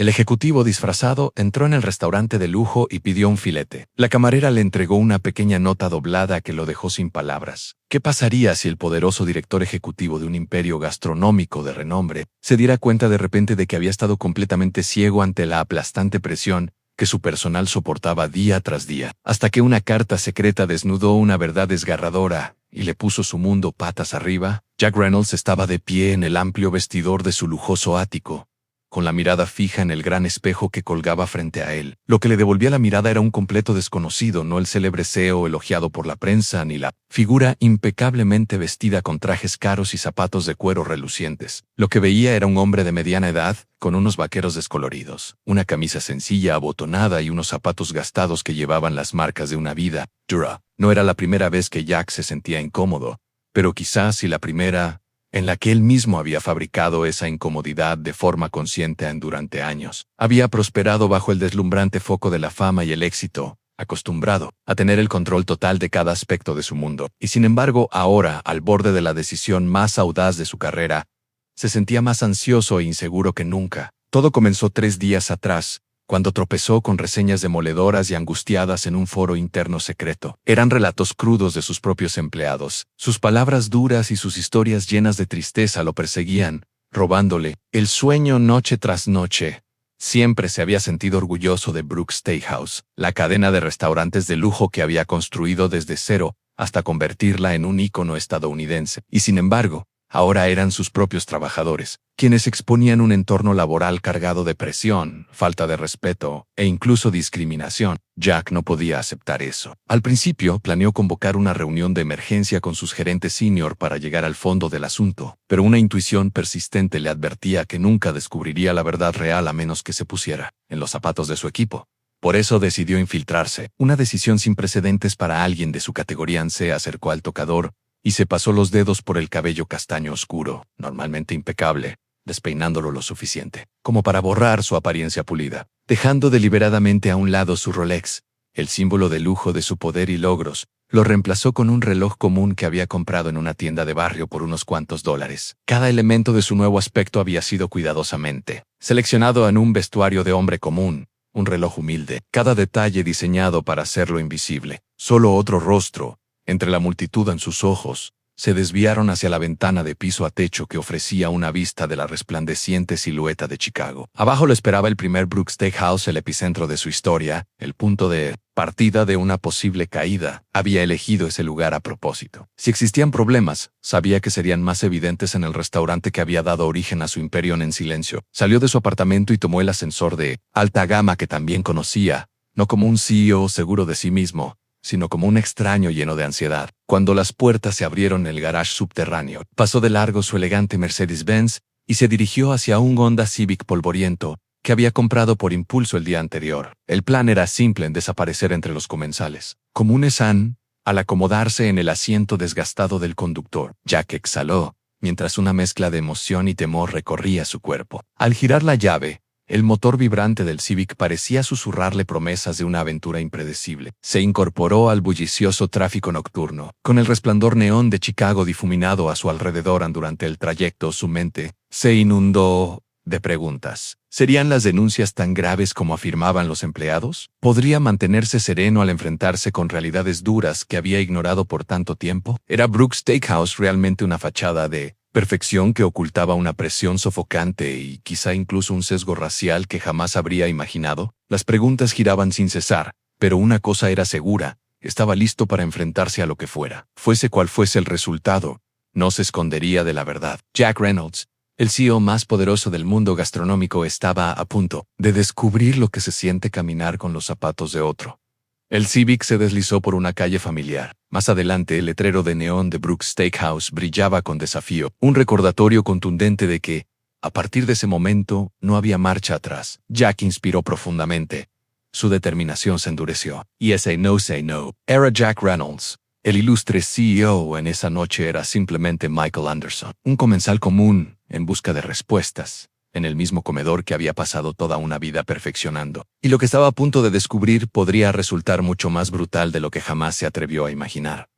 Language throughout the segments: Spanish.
El ejecutivo disfrazado entró en el restaurante de lujo y pidió un filete. La camarera le entregó una pequeña nota doblada que lo dejó sin palabras. ¿Qué pasaría si el poderoso director ejecutivo de un imperio gastronómico de renombre se diera cuenta de repente de que había estado completamente ciego ante la aplastante presión que su personal soportaba día tras día, hasta que una carta secreta desnudó una verdad desgarradora y le puso su mundo patas arriba? Jack Reynolds estaba de pie en el amplio vestidor de su lujoso ático, con la mirada fija en el gran espejo que colgaba frente a él. Lo que le devolvía la mirada era un completo desconocido, no el célebre CEO elogiado por la prensa, ni la figura impecablemente vestida con trajes caros y zapatos de cuero relucientes. Lo que veía era un hombre de mediana edad, con unos vaqueros descoloridos, una camisa sencilla abotonada y unos zapatos gastados que llevaban las marcas de una vida dura. No era la primera vez que Jack se sentía incómodo, pero quizás sí la primera en la que él mismo había fabricado esa incomodidad de forma consciente durante años. Había prosperado bajo el deslumbrante foco de la fama y el éxito, acostumbrado a tener el control total de cada aspecto de su mundo. Y sin embargo, ahora, al borde de la decisión más audaz de su carrera, se sentía más ansioso e inseguro que nunca. Todo comenzó 3 días atrás, cuando tropezó con reseñas demoledoras y angustiadas en un foro interno secreto. Eran relatos crudos de sus propios empleados. Sus palabras duras y sus historias llenas de tristeza lo perseguían, robándole el sueño noche tras noche. Siempre se había sentido orgulloso de Brooks Steakhouse, la cadena de restaurantes de lujo que había construido desde cero hasta convertirla en un ícono estadounidense. Y sin embargo, ahora eran sus propios trabajadores, quienes exponían un entorno laboral cargado de presión, falta de respeto e incluso discriminación. Jack no podía aceptar eso. Al principio, planeó convocar una reunión de emergencia con sus gerentes senior para llegar al fondo del asunto, pero una intuición persistente le advertía que nunca descubriría la verdad real a menos que se pusiera en los zapatos de su equipo. Por eso decidió infiltrarse. Una decisión sin precedentes para alguien de su categoría. Se acercó al tocador y se pasó los dedos por el cabello castaño oscuro, normalmente impecable, despeinándolo lo suficiente como para borrar su apariencia pulida, dejando deliberadamente a un lado su Rolex, el símbolo de lujo de su poder y logros. Lo reemplazó con un reloj común que había comprado en una tienda de barrio por unos cuantos dólares. Cada elemento de su nuevo aspecto había sido cuidadosamente seleccionado en un vestuario de hombre común, un reloj humilde, cada detalle diseñado para hacerlo invisible. Solo otro rostro, entre la multitud en sus ojos, se desviaron hacia la ventana de piso a techo que ofrecía una vista de la resplandeciente silueta de Chicago. Abajo lo esperaba el primer Brooks Steakhouse, el epicentro de su historia, el punto de partida de una posible caída. Había elegido ese lugar a propósito. Si existían problemas, sabía que serían más evidentes en el restaurante que había dado origen a su imperio en silencio. Salió de su apartamento y tomó el ascensor de alta gama que también conocía, no como un CEO seguro de sí mismo, sino como un extraño lleno de ansiedad. Cuando las puertas se abrieron en el garage subterráneo, pasó de largo su elegante Mercedes-Benz y se dirigió hacia un Honda Civic polvoriento que había comprado por impulso el día anterior. El plan era simple en desaparecer entre los comensales comunes al acomodarse en el asiento desgastado del conductor. Jack exhaló, mientras una mezcla de emoción y temor recorría su cuerpo. Al girar la llave, el motor vibrante del Civic parecía susurrarle promesas de una aventura impredecible. Se incorporó al bullicioso tráfico nocturno, con el resplandor neón de Chicago difuminado a su alrededor. Durante el trayecto, su mente se inundó de preguntas. ¿Serían las denuncias tan graves como afirmaban los empleados? ¿Podría mantenerse sereno al enfrentarse con realidades duras que había ignorado por tanto tiempo? ¿Era Brooks Steakhouse realmente una fachada de perfección que ocultaba una presión sofocante y quizá incluso un sesgo racial que jamás habría imaginado? Las preguntas giraban sin cesar, pero una cosa era segura: estaba listo para enfrentarse a lo que fuera. Fuese cual fuese el resultado, no se escondería de la verdad. Jack Reynolds, el CEO más poderoso del mundo gastronómico, estaba a punto de descubrir lo que se siente caminar con los zapatos de otro. El Civic se deslizó por una calle familiar. Más adelante, el letrero de neón de Brooks Steakhouse brillaba con desafío, un recordatorio contundente de que, a partir de ese momento, no había marcha atrás. Jack inspiró profundamente. Su determinación se endureció. Y ese no say no era Jack Reynolds. El ilustre CEO en esa noche era simplemente Michael Anderson, un comensal común, en busca de respuestas, en el mismo comedor que había pasado toda una vida perfeccionando. Y lo que estaba a punto de descubrir podría resultar mucho más brutal de lo que jamás se atrevió a imaginar.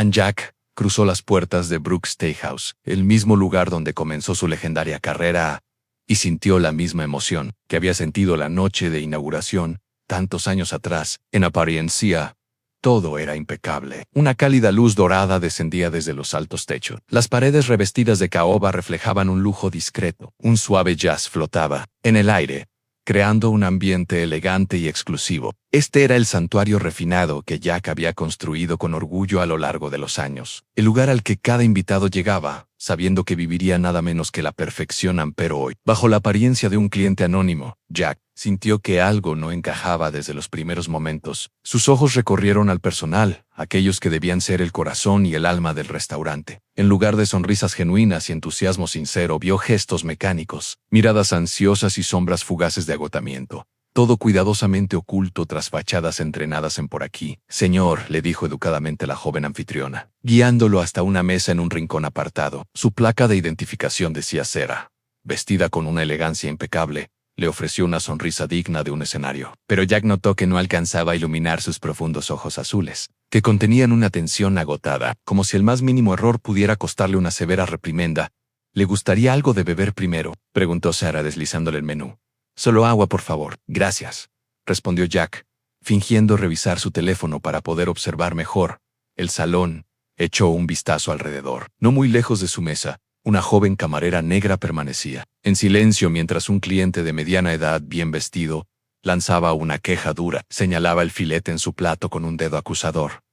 Jack cruzó las puertas de Brooks Steakhouse, el mismo lugar donde comenzó su legendaria carrera, y sintió la misma emoción que había sentido la noche de inauguración, tantos años atrás. En apariencia, todo era impecable. Una cálida luz dorada descendía desde los altos techos. Las paredes revestidas de caoba reflejaban un lujo discreto. Un suave jazz flotaba en el aire, creando un ambiente elegante y exclusivo. Este era el santuario refinado que Jack había construido con orgullo a lo largo de los años. El lugar al que cada invitado llegaba, sabiendo que viviría nada menos que la perfección. Pero hoy, bajo la apariencia de un cliente anónimo, Jack sintió que algo no encajaba desde los primeros momentos. Sus ojos recorrieron al personal, aquellos que debían ser el corazón y el alma del restaurante. En lugar de sonrisas genuinas y entusiasmo sincero, vio gestos mecánicos, miradas ansiosas y sombras fugaces de agotamiento. Todo cuidadosamente oculto tras fachadas entrenadas en por aquí. Señor, le dijo educadamente la joven anfitriona, guiándolo hasta una mesa en un rincón apartado. Su placa de identificación decía Cera. Vestida con una elegancia impecable, le ofreció una sonrisa digna de un escenario. Pero Jack notó que no alcanzaba a iluminar sus profundos ojos azules, que contenían una tensión agotada, como si el más mínimo error pudiera costarle una severa reprimenda. ¿Le gustaría algo de beber primero?, preguntó Cera deslizándole el menú. Solo agua, por favor. Gracias, respondió Jack, fingiendo revisar su teléfono para poder observar mejor el salón. Echó un vistazo alrededor. No muy lejos de su mesa, una joven camarera negra permanecía, en silencio mientras un cliente de mediana edad bien vestido lanzaba una queja dura. Señalaba el filete en su plato con un dedo acusador.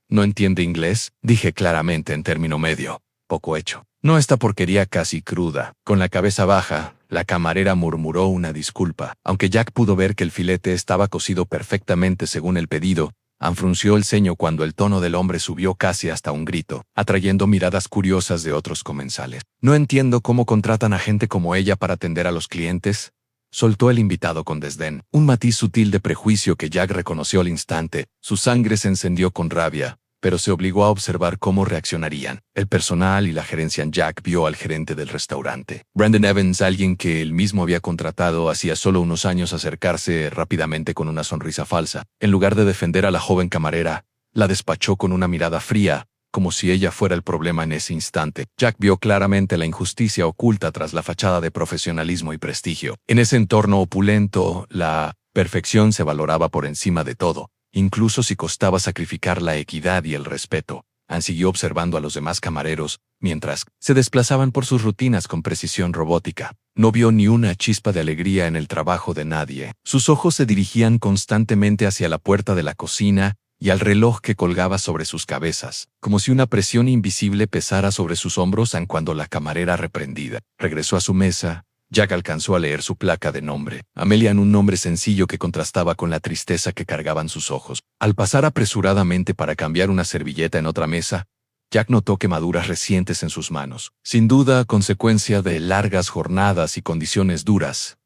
¿No entiende inglés?, dije claramente en término medio, poco hecho. No, esta porquería casi cruda. Con la cabeza baja, la camarera murmuró una disculpa. Aunque Jack pudo ver que el filete estaba cocido perfectamente según el pedido, frunció el ceño cuando el tono del hombre subió casi hasta un grito, atrayendo miradas curiosas de otros comensales. No entiendo cómo contratan a gente como ella para atender a los clientes, soltó el invitado con desdén, un matiz sutil de prejuicio que Jack reconoció al instante. Su sangre se encendió con rabia, pero se obligó a observar cómo reaccionarían el personal y la gerencia. Jack vio al gerente del restaurante, Brandon Evans, alguien que él mismo había contratado hacía solo unos años, acercarse rápidamente con una sonrisa falsa. En lugar de defender a la joven camarera, la despachó con una mirada fría, como si ella fuera el problema en ese instante. Jack vio claramente la injusticia oculta tras la fachada de profesionalismo y prestigio. En ese entorno opulento, la perfección se valoraba por encima de todo, incluso si costaba sacrificar la equidad y el respeto. Siguió observando a los demás camareros, mientras se desplazaban por sus rutinas con precisión robótica. No vio ni una chispa de alegría en el trabajo de nadie. Sus ojos se dirigían constantemente hacia la puerta de la cocina y al reloj que colgaba sobre sus cabezas, como si una presión invisible pesara sobre sus hombros. Cuando la camarera, reprendida, regresó a su mesa, Jack alcanzó a leer su placa de nombre, Amelia, en un nombre sencillo que contrastaba con la tristeza que cargaban sus ojos. Al pasar apresuradamente para cambiar una servilleta en otra mesa, Jack notó quemaduras recientes en sus manos, sin duda consecuencia de largas jornadas y condiciones duras.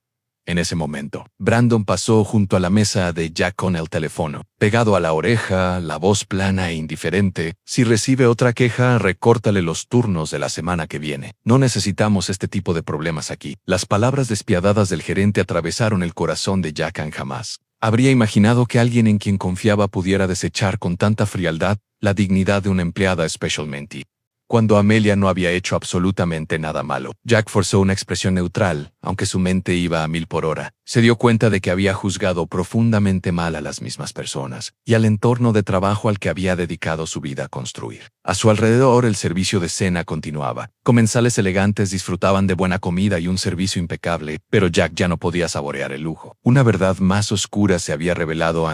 En ese momento, Brandon pasó junto a la mesa de Jack con el teléfono pegado a la oreja, la voz plana e indiferente. Si recibe otra queja, recórtale los turnos de la semana que viene. No necesitamos este tipo de problemas aquí. Las palabras despiadadas del gerente atravesaron el corazón de Jack. Jamás habría imaginado que alguien en quien confiaba pudiera desechar con tanta frialdad la dignidad de una empleada, especialmente cuando Amelia no había hecho absolutamente nada malo. Jack forzó una expresión neutral, aunque su mente iba a 1000 por hora. Se dio cuenta de que había juzgado profundamente mal a las mismas personas y al entorno de trabajo al que había dedicado su vida a construir. A su alrededor, el servicio de cena continuaba. Comensales elegantes disfrutaban de buena comida y un servicio impecable, pero Jack ya no podía saborear el lujo. Una verdad más oscura se había revelado.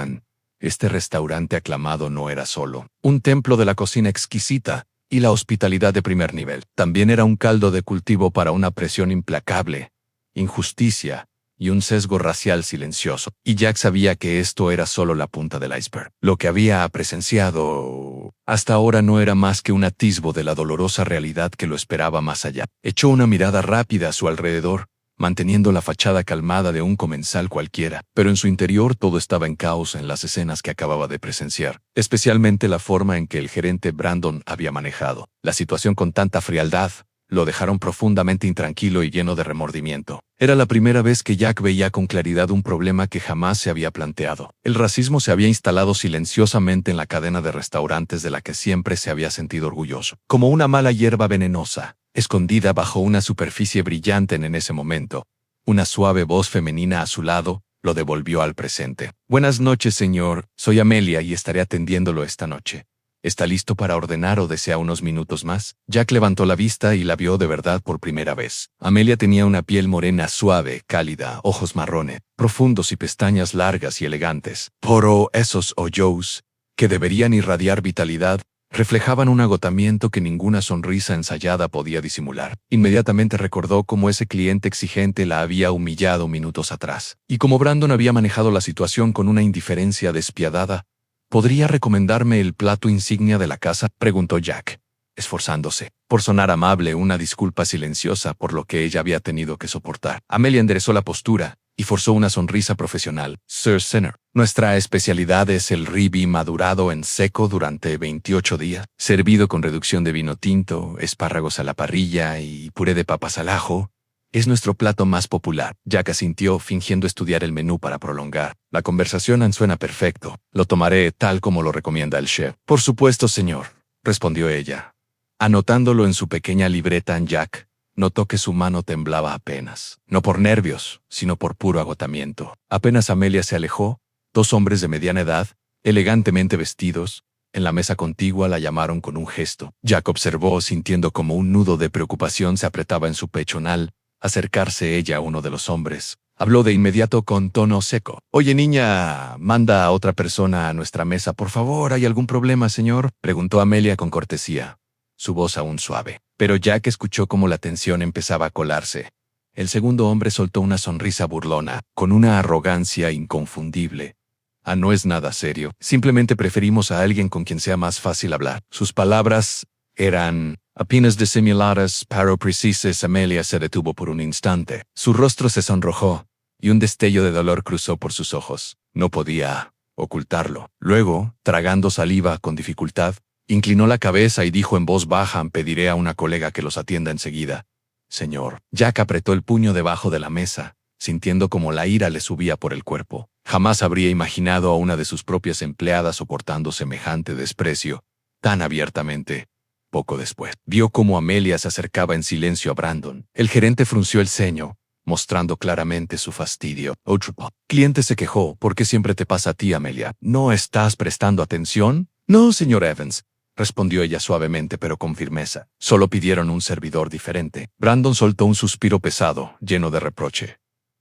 Este restaurante aclamado no era solo un templo de la cocina exquisita y la hospitalidad de primer nivel. También era un caldo de cultivo para una presión implacable, injusticia y un sesgo racial silencioso. Y Jack sabía que esto era solo la punta del iceberg. Lo que había presenciado hasta ahora no era más que un atisbo de la dolorosa realidad que lo esperaba más allá. Echó una mirada rápida a su alrededor, manteniendo la fachada calmada de un comensal cualquiera, pero en su interior todo estaba en caos en las escenas que acababa de presenciar, especialmente la forma en que el gerente Brandon había manejado la situación con tanta frialdad. Lo dejaron profundamente intranquilo y lleno de remordimiento. Era la primera vez que Jack veía con claridad un problema que jamás se había planteado. El racismo se había instalado silenciosamente en la cadena de restaurantes de la que siempre se había sentido orgulloso, como una mala hierba venenosa, escondida bajo una superficie brillante. En ese momento, Una suave voz femenina a su lado lo devolvió al presente. Buenas noches, señor. Soy Amelia y estaré atendiéndolo esta noche. ¿Está listo para ordenar o desea unos minutos más? Jack levantó la vista y la vio de verdad por primera vez. Amelia tenía una piel morena suave, cálida, ojos marrones, profundos y pestañas largas y elegantes. Pero esos ojos, que deberían irradiar vitalidad, reflejaban un agotamiento que ninguna sonrisa ensayada podía disimular. Inmediatamente recordó cómo ese cliente exigente la había humillado minutos atrás, y cómo Brandon había manejado la situación con una indiferencia despiadada. ¿Podría recomendarme el plato insignia de la casa?, preguntó Jack, esforzándose por sonar amable, una disculpa silenciosa por lo que ella había tenido que soportar. Amelia enderezó la postura y forzó una sonrisa profesional. Sir Sinner, nuestra especialidad es el ribeye madurado en seco durante 28 días, servido con reducción de vino tinto, espárragos a la parrilla y puré de papas al ajo. Es nuestro plato más popular. Jack asintió, fingiendo estudiar el menú para prolongar. La conversación suena perfecto. Lo tomaré tal como lo recomienda el chef. Por supuesto, señor, respondió ella. Anotándolo en su pequeña libreta, Jack notó que su mano temblaba apenas. No por nervios, sino por puro agotamiento. Apenas Amelia se alejó, dos hombres de mediana edad, elegantemente vestidos, en la mesa contigua la llamaron con un gesto. Jack observó, sintiendo como un nudo de preocupación se apretaba en su pechonal. Acercarse ella a uno de los hombres. Habló de inmediato con tono seco. «Oye, niña, manda a otra persona a nuestra mesa, por favor. ¿Hay algún problema, señor?», preguntó Amelia con cortesía, su voz aún suave. Pero Jack escuchó cómo la tensión empezaba a colarse. El segundo hombre soltó una sonrisa burlona, con una arrogancia inconfundible. «Ah, no es nada serio. Simplemente preferimos a alguien con quien sea más fácil hablar». Sus palabras eran apenas disimuladas, pero precisas. Amelia se detuvo por un instante. Su rostro se sonrojó, y un destello de dolor cruzó por sus ojos. No podía ocultarlo. Luego, tragando saliva con dificultad, inclinó la cabeza y dijo en voz baja: «Pediré a una colega que los atienda enseguida, señor». Jack apretó el puño debajo de la mesa, sintiendo como la ira le subía por el cuerpo. Jamás habría imaginado a una de sus propias empleadas soportando semejante desprecio tan abiertamente. Poco después, vio cómo Amelia se acercaba en silencio a Brandon. El gerente frunció el ceño, mostrando claramente su fastidio. Otro cliente se quejó. «¿Por qué siempre te pasa a ti, Amelia? ¿No estás prestando atención?» «No, señor Evans», respondió ella suavemente pero con firmeza. «Solo pidieron un servidor diferente». Brandon soltó un suspiro pesado, lleno de reproche.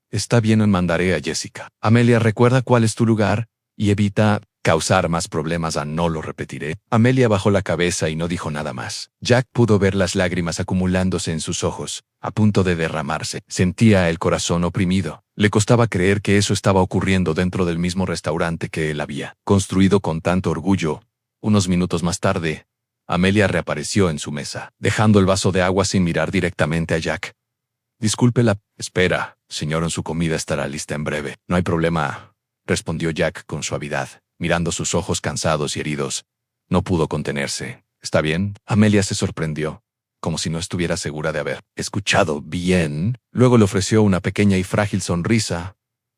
«Está bien, mandaré a Jessica». «Amelia, recuerda cuál es tu lugar y evita causar más problemas». «No lo repetiré». Amelia bajó la cabeza y no dijo nada más. Jack pudo ver las lágrimas acumulándose en sus ojos, a punto de derramarse. Sentía el corazón oprimido. Le costaba creer que eso estaba ocurriendo dentro del mismo restaurante que él había construido con tanto orgullo. Unos minutos más tarde, Amelia reapareció en su mesa, dejando el vaso de agua sin mirar directamente a Jack. «Disculpe la espera, señor, su comida estará lista en breve». «No hay problema», respondió Jack con suavidad, mirando sus ojos cansados y heridos. No pudo contenerse. «¿Está bien?». Amelia se sorprendió, como si no estuviera segura de haber escuchado bien. Luego le ofreció una pequeña y frágil sonrisa.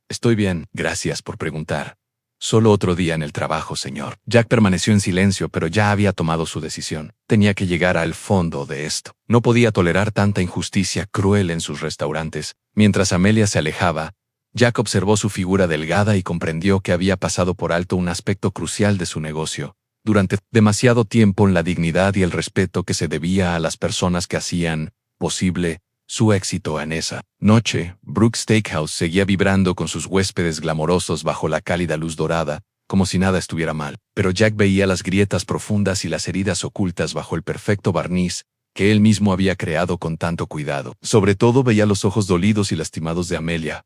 «Estoy bien, gracias por preguntar. Solo otro día en el trabajo, señor». Jack permaneció en silencio, pero ya había tomado su decisión. Tenía que llegar al fondo de esto. No podía tolerar tanta injusticia cruel en sus restaurantes. Mientras Amelia se alejaba, Jack observó su figura delgada y comprendió que había pasado por alto un aspecto crucial de su negocio. Durante demasiado tiempo, la dignidad y el respeto que se debía a las personas que hacían posible su éxito. En esa noche, Brooks Steakhouse seguía vibrando con sus huéspedes glamorosos bajo la cálida luz dorada, como si nada estuviera mal. Pero Jack veía las grietas profundas y las heridas ocultas bajo el perfecto barniz que él mismo había creado con tanto cuidado. Sobre todo veía los ojos dolidos y lastimados de Amelia,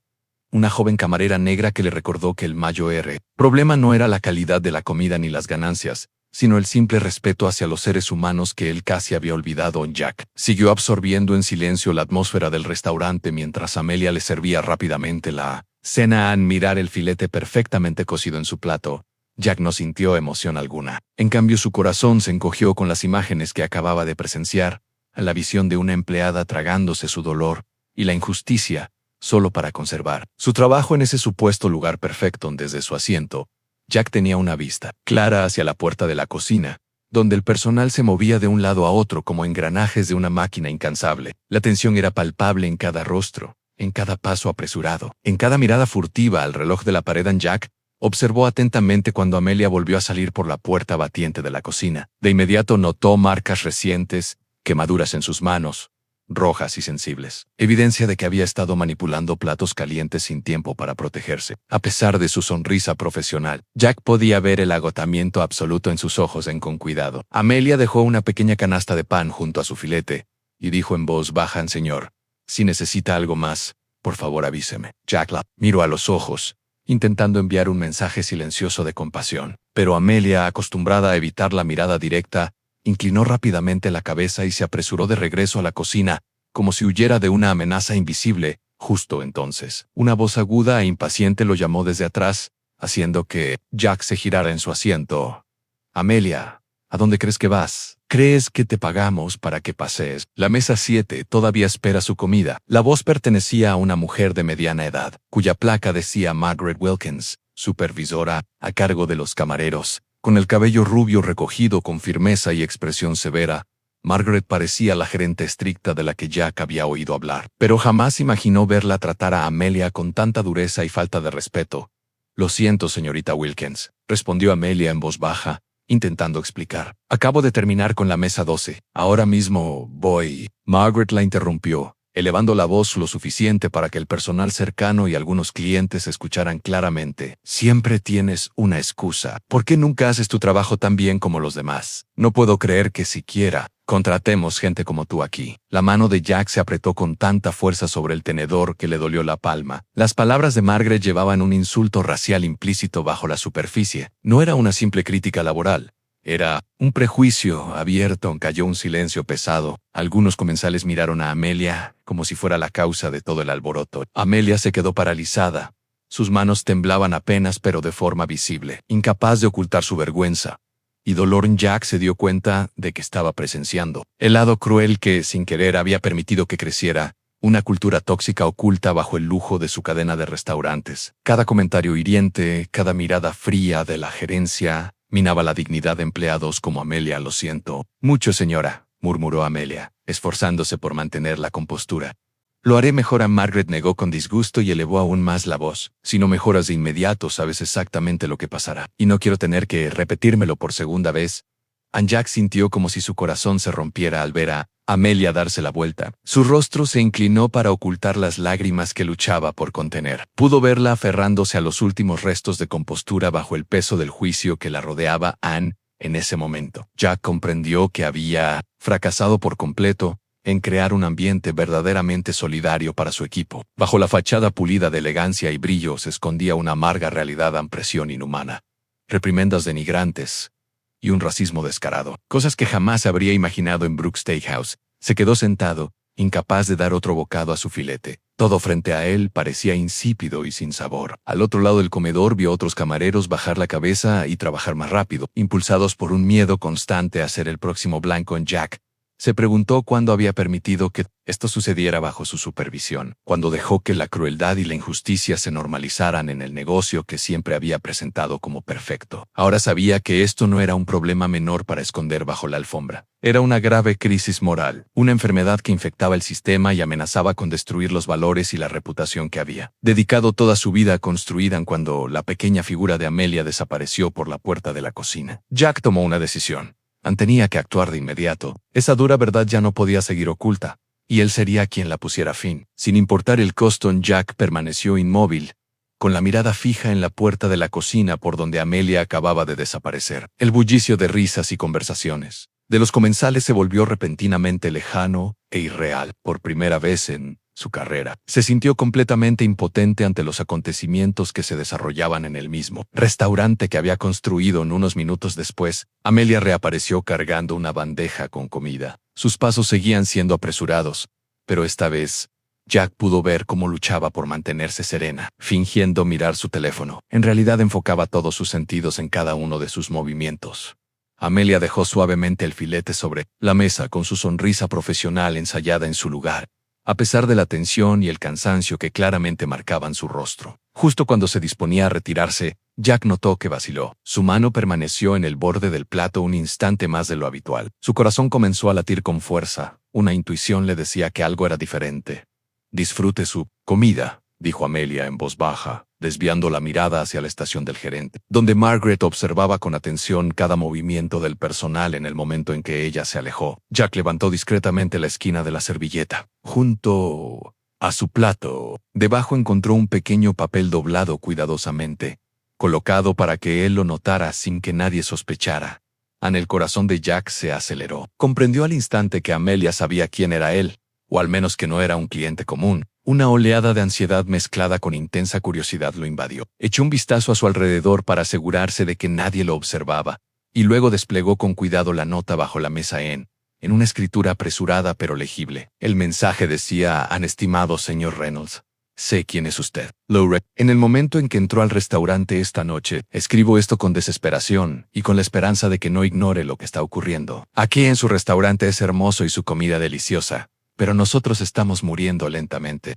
una joven camarera negra que le recordó que el mayor problema no era la calidad de la comida ni las ganancias, sino el simple respeto hacia los seres humanos que él casi había olvidado en Jack. Siguió absorbiendo en silencio la atmósfera del restaurante mientras Amelia le servía rápidamente la cena. Al mirar el filete perfectamente cocido en su plato, Jack no sintió emoción alguna. En cambio, su corazón se encogió con las imágenes que acababa de presenciar, a la visión de una empleada tragándose su dolor y la injusticia, solo para conservar su trabajo en ese supuesto lugar perfecto. Desde su asiento, Jack tenía una vista clara hacia la puerta de la cocina, donde el personal se movía de un lado a otro como engranajes de una máquina incansable. La tensión era palpable en cada rostro, en cada paso apresurado, en cada mirada furtiva al reloj de la pared. Jack observó atentamente cuando Amelia volvió a salir por la puerta batiente de la cocina. De inmediato notó marcas recientes, quemaduras en sus manos, rojas y sensibles, evidencia de que había estado manipulando platos calientes sin tiempo para protegerse. A pesar de su sonrisa profesional, Jack podía ver el agotamiento absoluto en sus ojos. Con cuidado, Amelia dejó una pequeña canasta de pan junto a su filete y dijo en voz baja: «Señor, si necesita algo más, por favor avíseme». Jack la miró a los ojos, intentando enviar un mensaje silencioso de compasión. Pero Amelia, acostumbrada a evitar la mirada directa, inclinó rápidamente la cabeza y se apresuró de regreso a la cocina, como si huyera de una amenaza invisible. Justo entonces, una voz aguda e impaciente lo llamó desde atrás, haciendo que Jack se girara en su asiento. «Amelia, ¿a dónde crees que vas? ¿Crees que te pagamos para que pasees? La mesa 7 todavía espera su comida». La voz pertenecía a una mujer de mediana edad, cuya placa decía Margaret Wilkins, supervisora, a cargo de los camareros. Con el cabello rubio recogido con firmeza y expresión severa, Margaret parecía la gerente estricta de la que Jack había oído hablar, pero jamás imaginó verla tratar a Amelia con tanta dureza y falta de respeto. «Lo siento, señorita Wilkins», respondió Amelia en voz baja, intentando explicar. «Acabo de terminar con la mesa 12. Ahora mismo voy». Margaret la interrumpió, elevando la voz lo suficiente para que el personal cercano y algunos clientes escucharan claramente. «Siempre tienes una excusa. ¿Por qué nunca haces tu trabajo tan bien como los demás? No puedo creer que siquiera contratemos gente como tú aquí». La mano de Jack se apretó con tanta fuerza sobre el tenedor que le dolió la palma. Las palabras de Margaret llevaban un insulto racial implícito bajo la superficie. No era una simple crítica laboral. Era un prejuicio abierto. Cayó un silencio pesado. Algunos comensales miraron a Amelia como si fuera la causa de todo el alboroto. Amelia se quedó paralizada. Sus manos temblaban apenas, pero de forma visible, incapaz de ocultar su vergüenza y dolor. Jack se dio cuenta de que estaba presenciando el lado cruel que, sin querer, había permitido que creciera, una cultura tóxica oculta bajo el lujo de su cadena de restaurantes. Cada comentario hiriente, cada mirada fría de la gerencia, minaba la dignidad de empleados como Amelia. «Lo siento mucho, señora», murmuró Amelia, esforzándose por mantener la compostura. «Lo haré mejor». Margaret negó con disgusto y elevó aún más la voz. «Si no mejoras de inmediato, sabes exactamente lo que pasará, y no quiero tener que repetírmelo por segunda vez». Jack sintió como si su corazón se rompiera al ver a Amelia darse la vuelta. Su rostro se inclinó para ocultar las lágrimas que luchaba por contener. Pudo verla aferrándose a los últimos restos de compostura bajo el peso del juicio que la rodeaba. En ese momento, Jack comprendió que había fracasado por completo en crear un ambiente verdaderamente solidario para su equipo. Bajo la fachada pulida de elegancia y brillo se escondía una amarga realidad: presión inhumana, reprimendas denigrantes y un racismo descarado, cosas que jamás habría imaginado en Brooks Steakhouse. Se quedó sentado, incapaz de dar otro bocado a su filete. Todo frente a él parecía insípido y sin sabor. Al otro lado del comedor vio a otros camareros bajar la cabeza y trabajar más rápido, impulsados por un miedo constante a ser el próximo blanco. Jack se preguntó cuándo había permitido que esto sucediera bajo su supervisión, cuando dejó que la crueldad y la injusticia se normalizaran en el negocio que siempre había presentado como perfecto. Ahora sabía que esto no era un problema menor para esconder bajo la alfombra. Era una grave crisis moral, una enfermedad que infectaba el sistema y amenazaba con destruir los valores y la reputación que había dedicado toda su vida a construir. Cuando la pequeña figura de Amelia desapareció por la puerta de la cocina, Jack tomó una decisión. Tenía que actuar de inmediato. Esa dura verdad ya no podía seguir oculta, y él sería quien la pusiera fin. Sin importar el costo, Jack permaneció inmóvil, con la mirada fija en la puerta de la cocina por donde Amelia acababa de desaparecer. El bullicio de risas y conversaciones de los comensales se volvió repentinamente lejano e irreal. Por primera vez en su carrera, se sintió completamente impotente ante los acontecimientos que se desarrollaban en el mismo restaurante que había construido. Unos minutos después, Amelia reapareció cargando una bandeja con comida. Sus pasos seguían siendo apresurados, pero esta vez Jack pudo ver cómo luchaba por mantenerse serena, fingiendo mirar su teléfono. En realidad enfocaba todos sus sentidos en cada uno de sus movimientos. Amelia dejó suavemente el filete sobre la mesa con su sonrisa profesional ensayada en su lugar, a pesar de la tensión y el cansancio que claramente marcaban su rostro. Justo cuando se disponía a retirarse, Jack notó que vaciló. Su mano permaneció en el borde del plato un instante más de lo habitual. Su corazón comenzó a latir con fuerza. Una intuición le decía que algo era diferente. Disfrute su comida, dijo Amelia en voz baja, desviando la mirada hacia la estación del gerente, donde Margaret observaba con atención cada movimiento del personal en el momento en que ella se alejó. Jack levantó discretamente la esquina de la servilleta. Junto a su plato, debajo encontró un pequeño papel doblado cuidadosamente, colocado para que él lo notara sin que nadie sospechara. El corazón de Jack se aceleró. Comprendió al instante que Amelia sabía quién era él, o al menos que no era un cliente común. Una oleada de ansiedad mezclada con intensa curiosidad lo invadió. Echó un vistazo a su alrededor para asegurarse de que nadie lo observaba, y luego desplegó con cuidado la nota bajo la mesa en una escritura apresurada pero legible. El mensaje decía: «Estimado señor Reynolds, sé quién es usted. En el momento en que entró al restaurante esta noche, escribo esto con desesperación y con la esperanza de que no ignore lo que está ocurriendo. Aquí en su restaurante es hermoso y su comida deliciosa, pero nosotros estamos muriendo lentamente.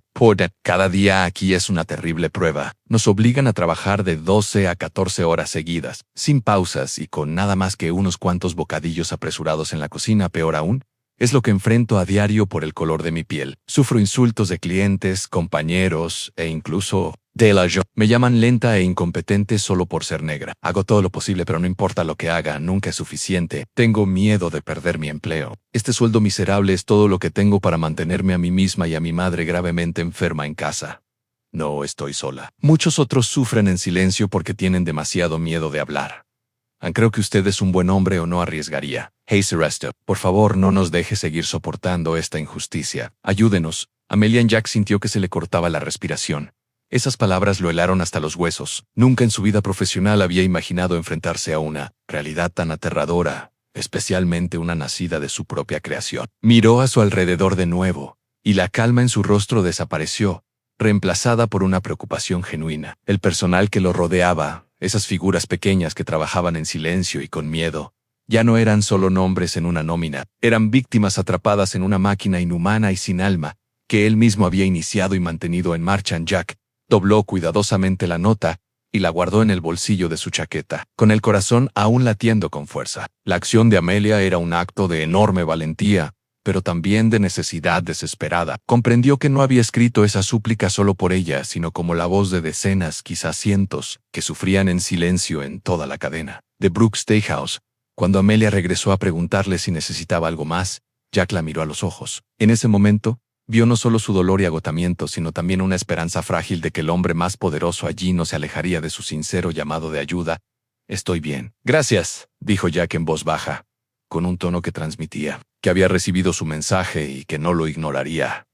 Cada día aquí es una terrible prueba. Nos obligan a trabajar de 12 a 14 horas seguidas, sin pausas y con nada más que unos cuantos bocadillos apresurados en la cocina. Peor aún, es lo que enfrento a diario por el color de mi piel. Sufro insultos de clientes, compañeros e incluso de la yo. Me llaman lenta e incompetente solo por ser negra. Hago todo lo posible, pero no importa lo que haga, nunca es suficiente. Tengo miedo de perder mi empleo. Este sueldo miserable es todo lo que tengo para mantenerme a mí misma y a mi madre gravemente enferma en casa. No estoy sola. Muchos otros sufren en silencio porque tienen demasiado miedo de hablar. Creo que usted es un buen hombre o no arriesgaría. Hazel Resto, por favor, no nos deje seguir soportando esta injusticia. Ayúdenos». Amelia Jack sintió que se le cortaba la respiración. Esas palabras lo helaron hasta los huesos. Nunca en su vida profesional había imaginado enfrentarse a una realidad tan aterradora, especialmente una nacida de su propia creación. Miró a su alrededor de nuevo, y la calma en su rostro desapareció, reemplazada por una preocupación genuina. El personal que lo rodeaba, esas figuras pequeñas que trabajaban en silencio y con miedo, ya no eran solo nombres en una nómina, eran víctimas atrapadas en una máquina inhumana y sin alma, que él mismo había iniciado y mantenido en marcha. Jack dobló cuidadosamente la nota y la guardó en el bolsillo de su chaqueta, con el corazón aún latiendo con fuerza. La acción de Amelia era un acto de enorme valentía, pero también de necesidad desesperada. Comprendió que no había escrito esa súplica solo por ella, sino como la voz de decenas, quizás cientos, que sufrían en silencio en toda la cadena. De Brooks Steakhouse, cuando Amelia regresó a preguntarle si necesitaba algo más, Jack la miró a los ojos. En ese momento, vio no solo su dolor y agotamiento, sino también una esperanza frágil de que el hombre más poderoso allí no se alejaría de su sincero llamado de ayuda. «Estoy bien. Gracias», dijo Jack en voz baja, con un tono que transmitía que había recibido su mensaje y que no lo ignoraría.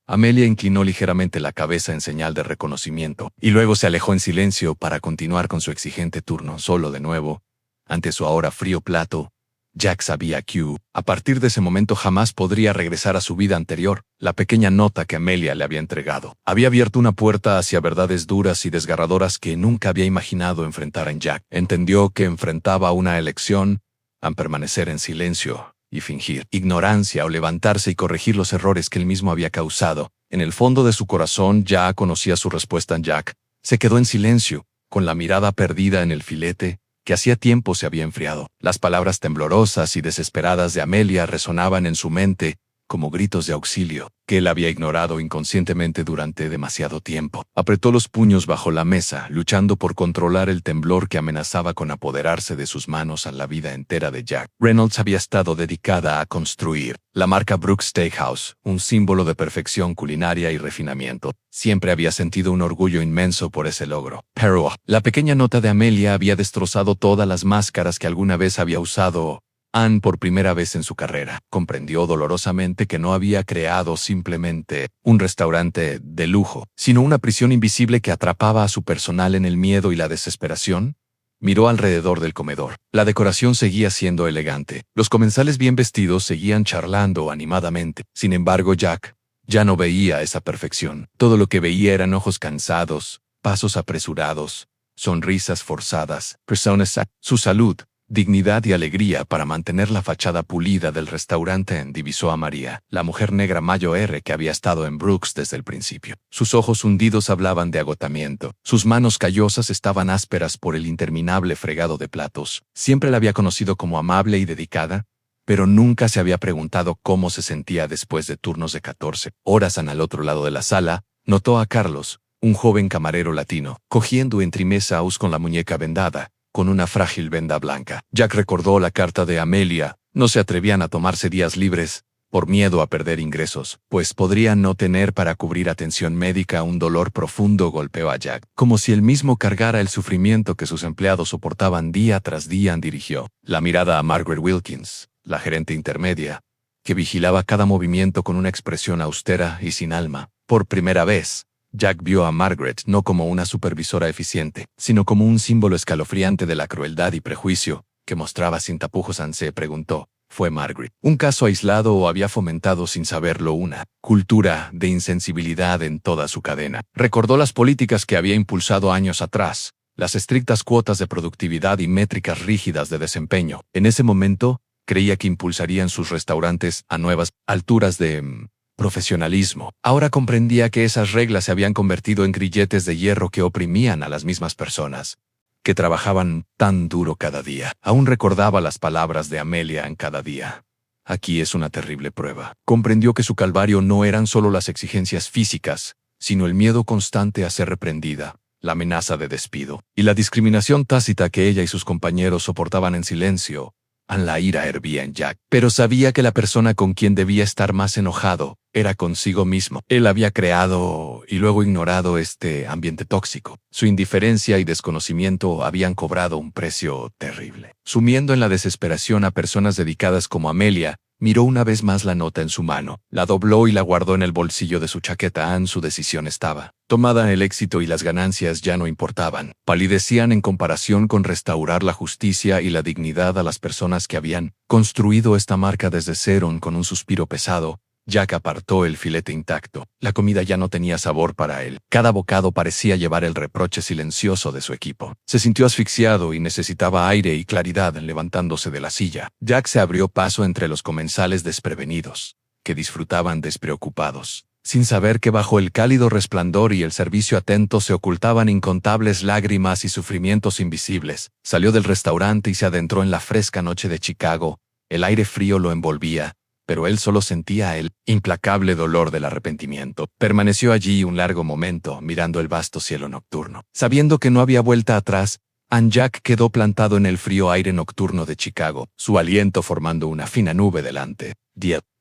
Amelia inclinó ligeramente la cabeza en señal de reconocimiento, y luego se alejó en silencio para continuar con su exigente turno. Solo de nuevo, ante su ahora frío plato, Jack sabía que, a partir de ese momento, jamás podría regresar a su vida anterior. La pequeña nota que Amelia le había entregado había abierto una puerta hacia verdades duras y desgarradoras que nunca había imaginado enfrentar en Jack. Entendió que enfrentaba una elección: a permanecer en silencio y fingir ignorancia, o levantarse y corregir los errores que él mismo había causado. En el fondo de su corazón ya conocía su respuesta. Jack se quedó en silencio, con la mirada perdida en el filete, que hacía tiempo se había enfriado. Las palabras temblorosas y desesperadas de Amelia resonaban en su mente como gritos de auxilio, que él había ignorado inconscientemente durante demasiado tiempo. Apretó los puños bajo la mesa, luchando por controlar el temblor que amenazaba con apoderarse de sus manos a la vida entera de Jack. Reynolds había estado dedicada a construir la marca Brooks Steakhouse, un símbolo de perfección culinaria y refinamiento. Siempre había sentido un orgullo inmenso por ese logro. Pero la pequeña nota de Amelia había destrozado todas las máscaras que alguna vez había usado Anne por primera vez en su carrera. Comprendió dolorosamente que no había creado simplemente un restaurante de lujo, sino una prisión invisible que atrapaba a su personal en el miedo y la desesperación. Miró alrededor del comedor. La decoración seguía siendo elegante. Los comensales bien vestidos seguían charlando animadamente. Sin embargo, Jack ya no veía esa perfección. Todo lo que veía eran ojos cansados, pasos apresurados, sonrisas forzadas, personas. Su salud, dignidad y alegría para mantener la fachada pulida del restaurante. Divisó a María, la mujer negra mayor que había estado en Brooks desde el principio. Sus ojos hundidos hablaban de agotamiento. Sus manos callosas estaban ásperas por el interminable fregado de platos. Siempre la había conocido como amable y dedicada, pero nunca se había preguntado cómo se sentía después de turnos de 14 horas al otro lado de la sala. Notó a Carlos, un joven camarero latino, cogiendo entremesaus con la muñeca vendada, con una frágil venda blanca. Jack recordó la carta de Amelia. No se atrevían a tomarse días libres, por miedo a perder ingresos, pues podrían no tener para cubrir atención médica. Un dolor profundo golpeó a Jack, como si él mismo cargara el sufrimiento que sus empleados soportaban día tras día. Dirigió la mirada a Margaret Wilkins, la gerente intermedia, que vigilaba cada movimiento con una expresión austera y sin alma. Por primera vez, Jack vio a Margaret no como una supervisora eficiente, sino como un símbolo escalofriante de la crueldad y prejuicio que mostraba sin tapujos. Se preguntó, ¿fue Margaret un caso aislado o había fomentado sin saberlo una cultura de insensibilidad en toda su cadena? Recordó las políticas que había impulsado años atrás, las estrictas cuotas de productividad y métricas rígidas de desempeño. En ese momento, creía que impulsarían sus restaurantes a nuevas alturas de profesionalismo. Ahora comprendía que esas reglas se habían convertido en grilletes de hierro que oprimían a las mismas personas que trabajaban tan duro cada día. Aún recordaba las palabras de Amelia en Cada día. Aquí es una terrible prueba. Comprendió que su calvario no eran solo las exigencias físicas, sino el miedo constante a ser reprendida, la amenaza de despido, y la discriminación tácita que ella y sus compañeros soportaban en silencio. La ira hervía en Jack, pero sabía que la persona con quien debía estar más enojado era consigo mismo. Él había creado y luego ignorado este ambiente tóxico. Su indiferencia y desconocimiento habían cobrado un precio terrible. Sumiendo en la desesperación a personas dedicadas como Amelia, miró una vez más la nota en su mano, la dobló y la guardó en el bolsillo de su chaqueta. Su decisión estaba tomada. El éxito y las ganancias ya no importaban. Palidecían en comparación con restaurar la justicia y la dignidad a las personas que habían construido esta marca desde cero. Con un suspiro pesado, Jack apartó el filete intacto. La comida ya no tenía sabor para él. Cada bocado parecía llevar el reproche silencioso de su equipo. Se sintió asfixiado y necesitaba aire y claridad. Levantándose de la silla, Jack se abrió paso entre los comensales desprevenidos, que disfrutaban despreocupados, sin saber que bajo el cálido resplandor y el servicio atento se ocultaban incontables lágrimas y sufrimientos invisibles. Salió del restaurante y se adentró en la fresca noche de Chicago. El aire frío lo envolvía, pero él solo sentía el implacable dolor del arrepentimiento. Permaneció allí un largo momento, mirando el vasto cielo nocturno. Sabiendo que no había vuelta atrás, Jack quedó plantado en el frío aire nocturno de Chicago, su aliento formando una fina nube delante.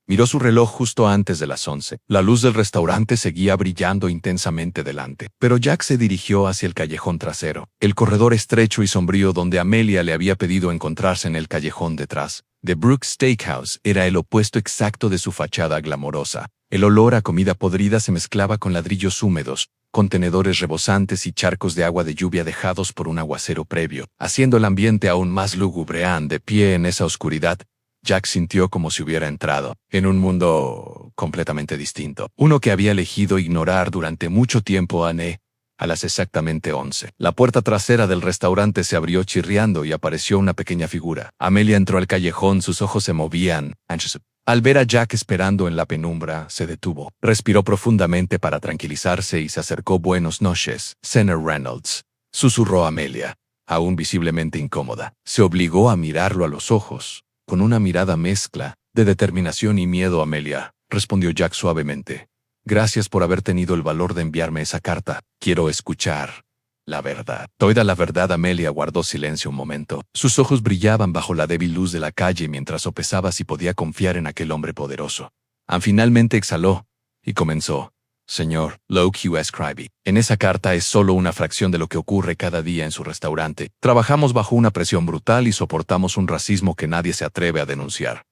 Miró su reloj justo antes de las 11. La luz del restaurante seguía brillando intensamente delante, pero Jack se dirigió hacia el callejón trasero, el corredor estrecho y sombrío donde Amelia le había pedido encontrarse. En el callejón detrás The Brooks Steakhouse era el opuesto exacto de su fachada glamorosa. El olor a comida podrida se mezclaba con ladrillos húmedos, contenedores rebosantes y charcos de agua de lluvia dejados por un aguacero previo, haciendo el ambiente aún más lúgubre. De pie en esa oscuridad, Jack sintió como si hubiera entrado en un mundo completamente distinto, uno que había elegido ignorar durante mucho tiempo. A las exactamente 11, la puerta trasera del restaurante se abrió chirriando y apareció una pequeña figura. Amelia entró al callejón, sus ojos se movían. Al ver a Jack esperando en la penumbra, se detuvo, respiró profundamente para tranquilizarse y se acercó. Buenos noches, Señor Reynolds, susurró Amelia, aún visiblemente incómoda. Se obligó a mirarlo a los ojos, con una mirada mezcla de determinación y miedo. Amelia, respondió Jack suavemente. Gracias por haber tenido el valor de enviarme esa carta. Quiero escuchar la verdad. Toda la verdad. Amelia guardó silencio un momento. Sus ojos brillaban bajo la débil luz de la calle mientras sopesaba si podía confiar en aquel hombre poderoso. Finalmente exhaló y comenzó. Señor Lowe Scribe, en esa carta es solo una fracción de lo que ocurre cada día en su restaurante. Trabajamos bajo una presión brutal y soportamos un racismo que nadie se atreve a denunciar.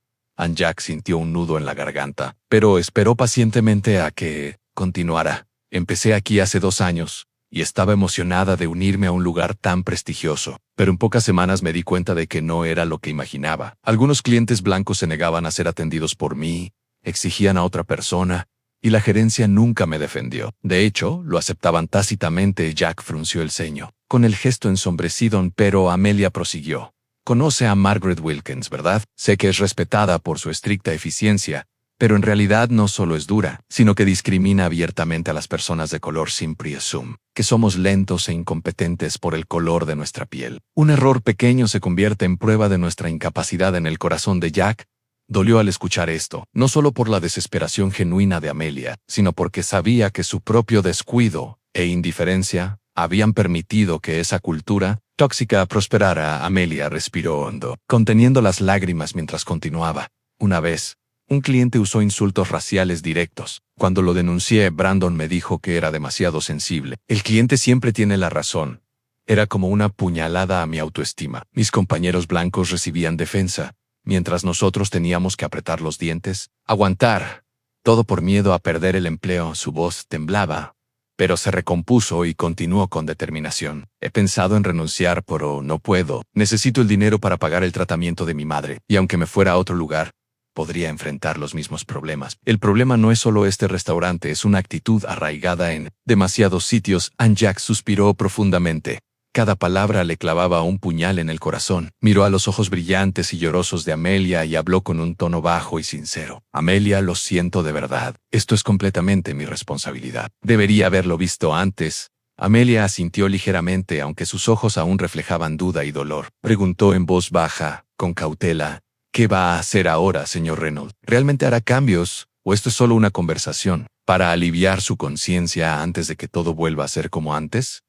Jack sintió un nudo en la garganta, pero esperó pacientemente a que continuara. Empecé aquí hace 2 años, y estaba emocionada de unirme a un lugar tan prestigioso, pero en pocas semanas me di cuenta de que no era lo que imaginaba. Algunos clientes blancos se negaban a ser atendidos por mí, exigían a otra persona, y la gerencia nunca me defendió. De hecho, lo aceptaban tácitamente. Jack frunció el ceño, con el gesto ensombrecido, pero Amelia prosiguió. Conoce a Margaret Wilkins, ¿verdad? Sé que es respetada por su estricta eficiencia, pero en realidad no solo es dura, sino que discrimina abiertamente a las personas de color. Siempre asume que somos lentos e incompetentes por el color de nuestra piel. Un error pequeño se convierte en prueba de nuestra incapacidad. En el corazón de Jack Dolió al escuchar esto, no solo por la desesperación genuina de Amelia, sino porque sabía que su propio descuido e indiferencia habían permitido que esa cultura tóxica prosperara. Amelia respiró hondo, conteniendo las lágrimas mientras continuaba. Una vez, un cliente usó insultos raciales directos. Cuando lo denuncié, Brandon me dijo que era demasiado sensible. El cliente siempre tiene la razón. Era como una puñalada a mi autoestima. Mis compañeros blancos recibían defensa, mientras nosotros teníamos que apretar los dientes, aguantar. Todo por miedo a perder el empleo. Su voz temblaba, pero se recompuso y continuó con determinación. He pensado en renunciar, pero no puedo. Necesito el dinero para pagar el tratamiento de mi madre, y aunque me fuera a otro lugar, podría enfrentar los mismos problemas. El problema no es solo este restaurante, es una actitud arraigada en demasiados sitios. Jack suspiró profundamente. Cada palabra le clavaba un puñal en el corazón. Miró a los ojos brillantes y llorosos de Amelia y habló con un tono bajo y sincero. Amelia, lo siento de verdad. Esto es completamente mi responsabilidad. Debería haberlo visto antes. Amelia asintió ligeramente, aunque sus ojos aún reflejaban duda y dolor. Preguntó en voz baja, con cautela, ¿qué va a hacer ahora, señor Reynolds? ¿Realmente hará cambios? ¿O esto es solo una conversación para aliviar su conciencia antes de que todo vuelva a ser como antes?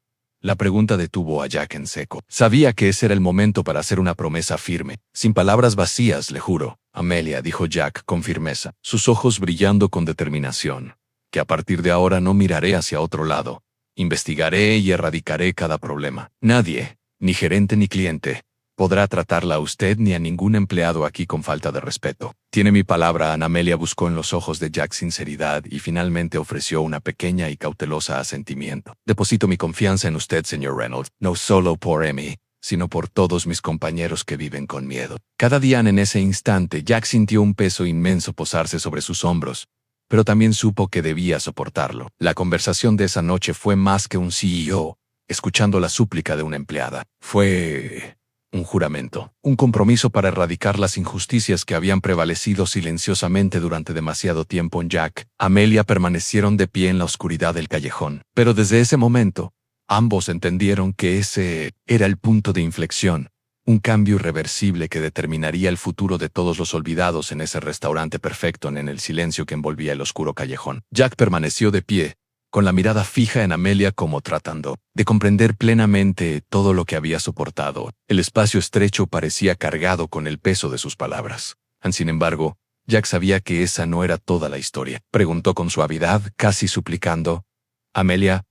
La pregunta detuvo a Jack en seco. Sabía que ese era el momento para hacer una promesa firme. Sin palabras vacías, le juro. Amelia, dijo Jack con firmeza, sus ojos brillando con determinación, que a partir de ahora no miraré hacia otro lado. Investigaré y erradicaré cada problema. Nadie, ni gerente ni cliente, podrá tratarla a usted ni a ningún empleado aquí con falta de respeto. Tiene mi palabra. Amelia buscó en los ojos de Jack sinceridad y finalmente ofreció una pequeña y cautelosa asentimiento. Deposito mi confianza en usted, señor Reynolds, no solo por Emmy, sino por todos mis compañeros que viven con miedo. Cada día en ese instante, Jack sintió un peso inmenso posarse sobre sus hombros, pero también supo que debía soportarlo. La conversación de esa noche fue más que un CEO, escuchando la súplica de una empleada. Fue un juramento, un compromiso para erradicar las injusticias que habían prevalecido silenciosamente durante demasiado tiempo en Jack. Amelia permanecieron de pie en la oscuridad del callejón, pero desde ese momento, ambos entendieron que ese era el punto de inflexión, un cambio irreversible que determinaría el futuro de todos los olvidados en ese restaurante perfecto en el silencio que envolvía el oscuro callejón. Jack permaneció de pie, con la mirada fija en Amelia como tratando de comprender plenamente todo lo que había soportado. El espacio estrecho parecía cargado con el peso de sus palabras. Sin embargo, Jack sabía que esa no era toda la historia. Preguntó con suavidad, casi suplicando, «Amelia,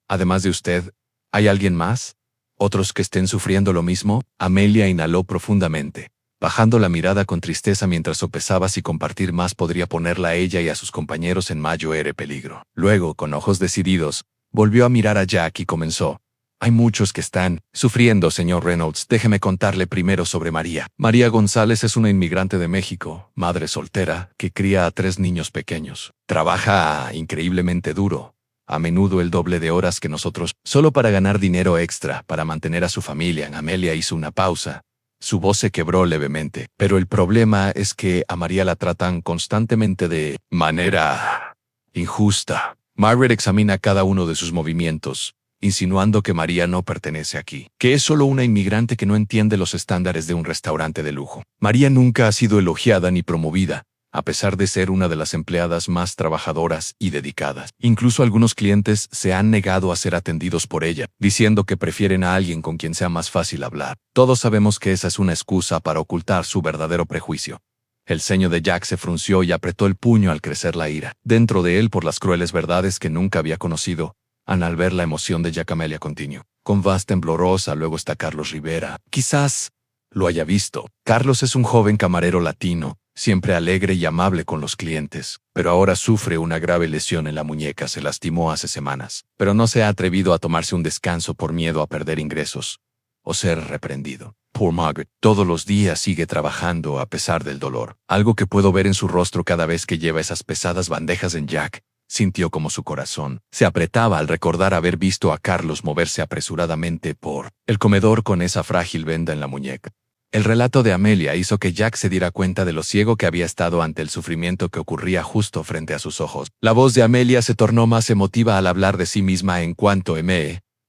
además de usted, ¿hay alguien más? ¿Otros que estén sufriendo lo mismo?» Amelia inhaló profundamente, bajando la mirada con tristeza mientras sopesaba si compartir más podría ponerla a ella y a sus compañeros en mayor peligro. Luego, con ojos decididos, volvió a mirar a Jack y comenzó. «Hay muchos que están sufriendo, señor Reynolds. Déjeme contarle primero sobre María. María González es una inmigrante de México, madre soltera, que cría a 3 niños pequeños. Trabaja increíblemente duro, a menudo el doble de horas que nosotros, solo para ganar dinero extra, para mantener a su familia». Amelia hizo una pausa. Su voz se quebró levemente. «Pero el problema es que a María la tratan constantemente de manera injusta. Margaret examina cada uno de sus movimientos, insinuando que María no pertenece aquí, que es solo una inmigrante que no entiende los estándares de un restaurante de lujo. María nunca ha sido elogiada ni promovida, a pesar de ser una de las empleadas más trabajadoras y dedicadas. Incluso algunos clientes se han negado a ser atendidos por ella, diciendo que prefieren a alguien con quien sea más fácil hablar. Todos sabemos que esa es una excusa para ocultar su verdadero prejuicio». El ceño de Jack se frunció y apretó el puño al crecer la ira dentro de él por las crueles verdades que nunca había conocido. Al ver la emoción de Jack, Amelia continuó. Con voz temblorosa, «Luego está Carlos Rivera. Quizás lo haya visto. Carlos es un joven camarero latino, siempre alegre y amable con los clientes, pero ahora sufre una grave lesión en la muñeca. Se lastimó hace semanas, pero no se ha atrevido a tomarse un descanso por miedo a perder ingresos o ser reprendido. Poor Margaret, todos los días sigue trabajando a pesar del dolor, algo que puedo ver en su rostro cada vez que lleva esas pesadas bandejas». En Jack sintió como su corazón se apretaba al recordar haber visto a Carlos moverse apresuradamente por el comedor con esa frágil venda en la muñeca. El relato de Amelia hizo que Jack se diera cuenta de lo ciego que había estado ante el sufrimiento que ocurría justo frente a sus ojos. La voz de Amelia se tornó más emotiva al hablar de sí misma. «En cuanto a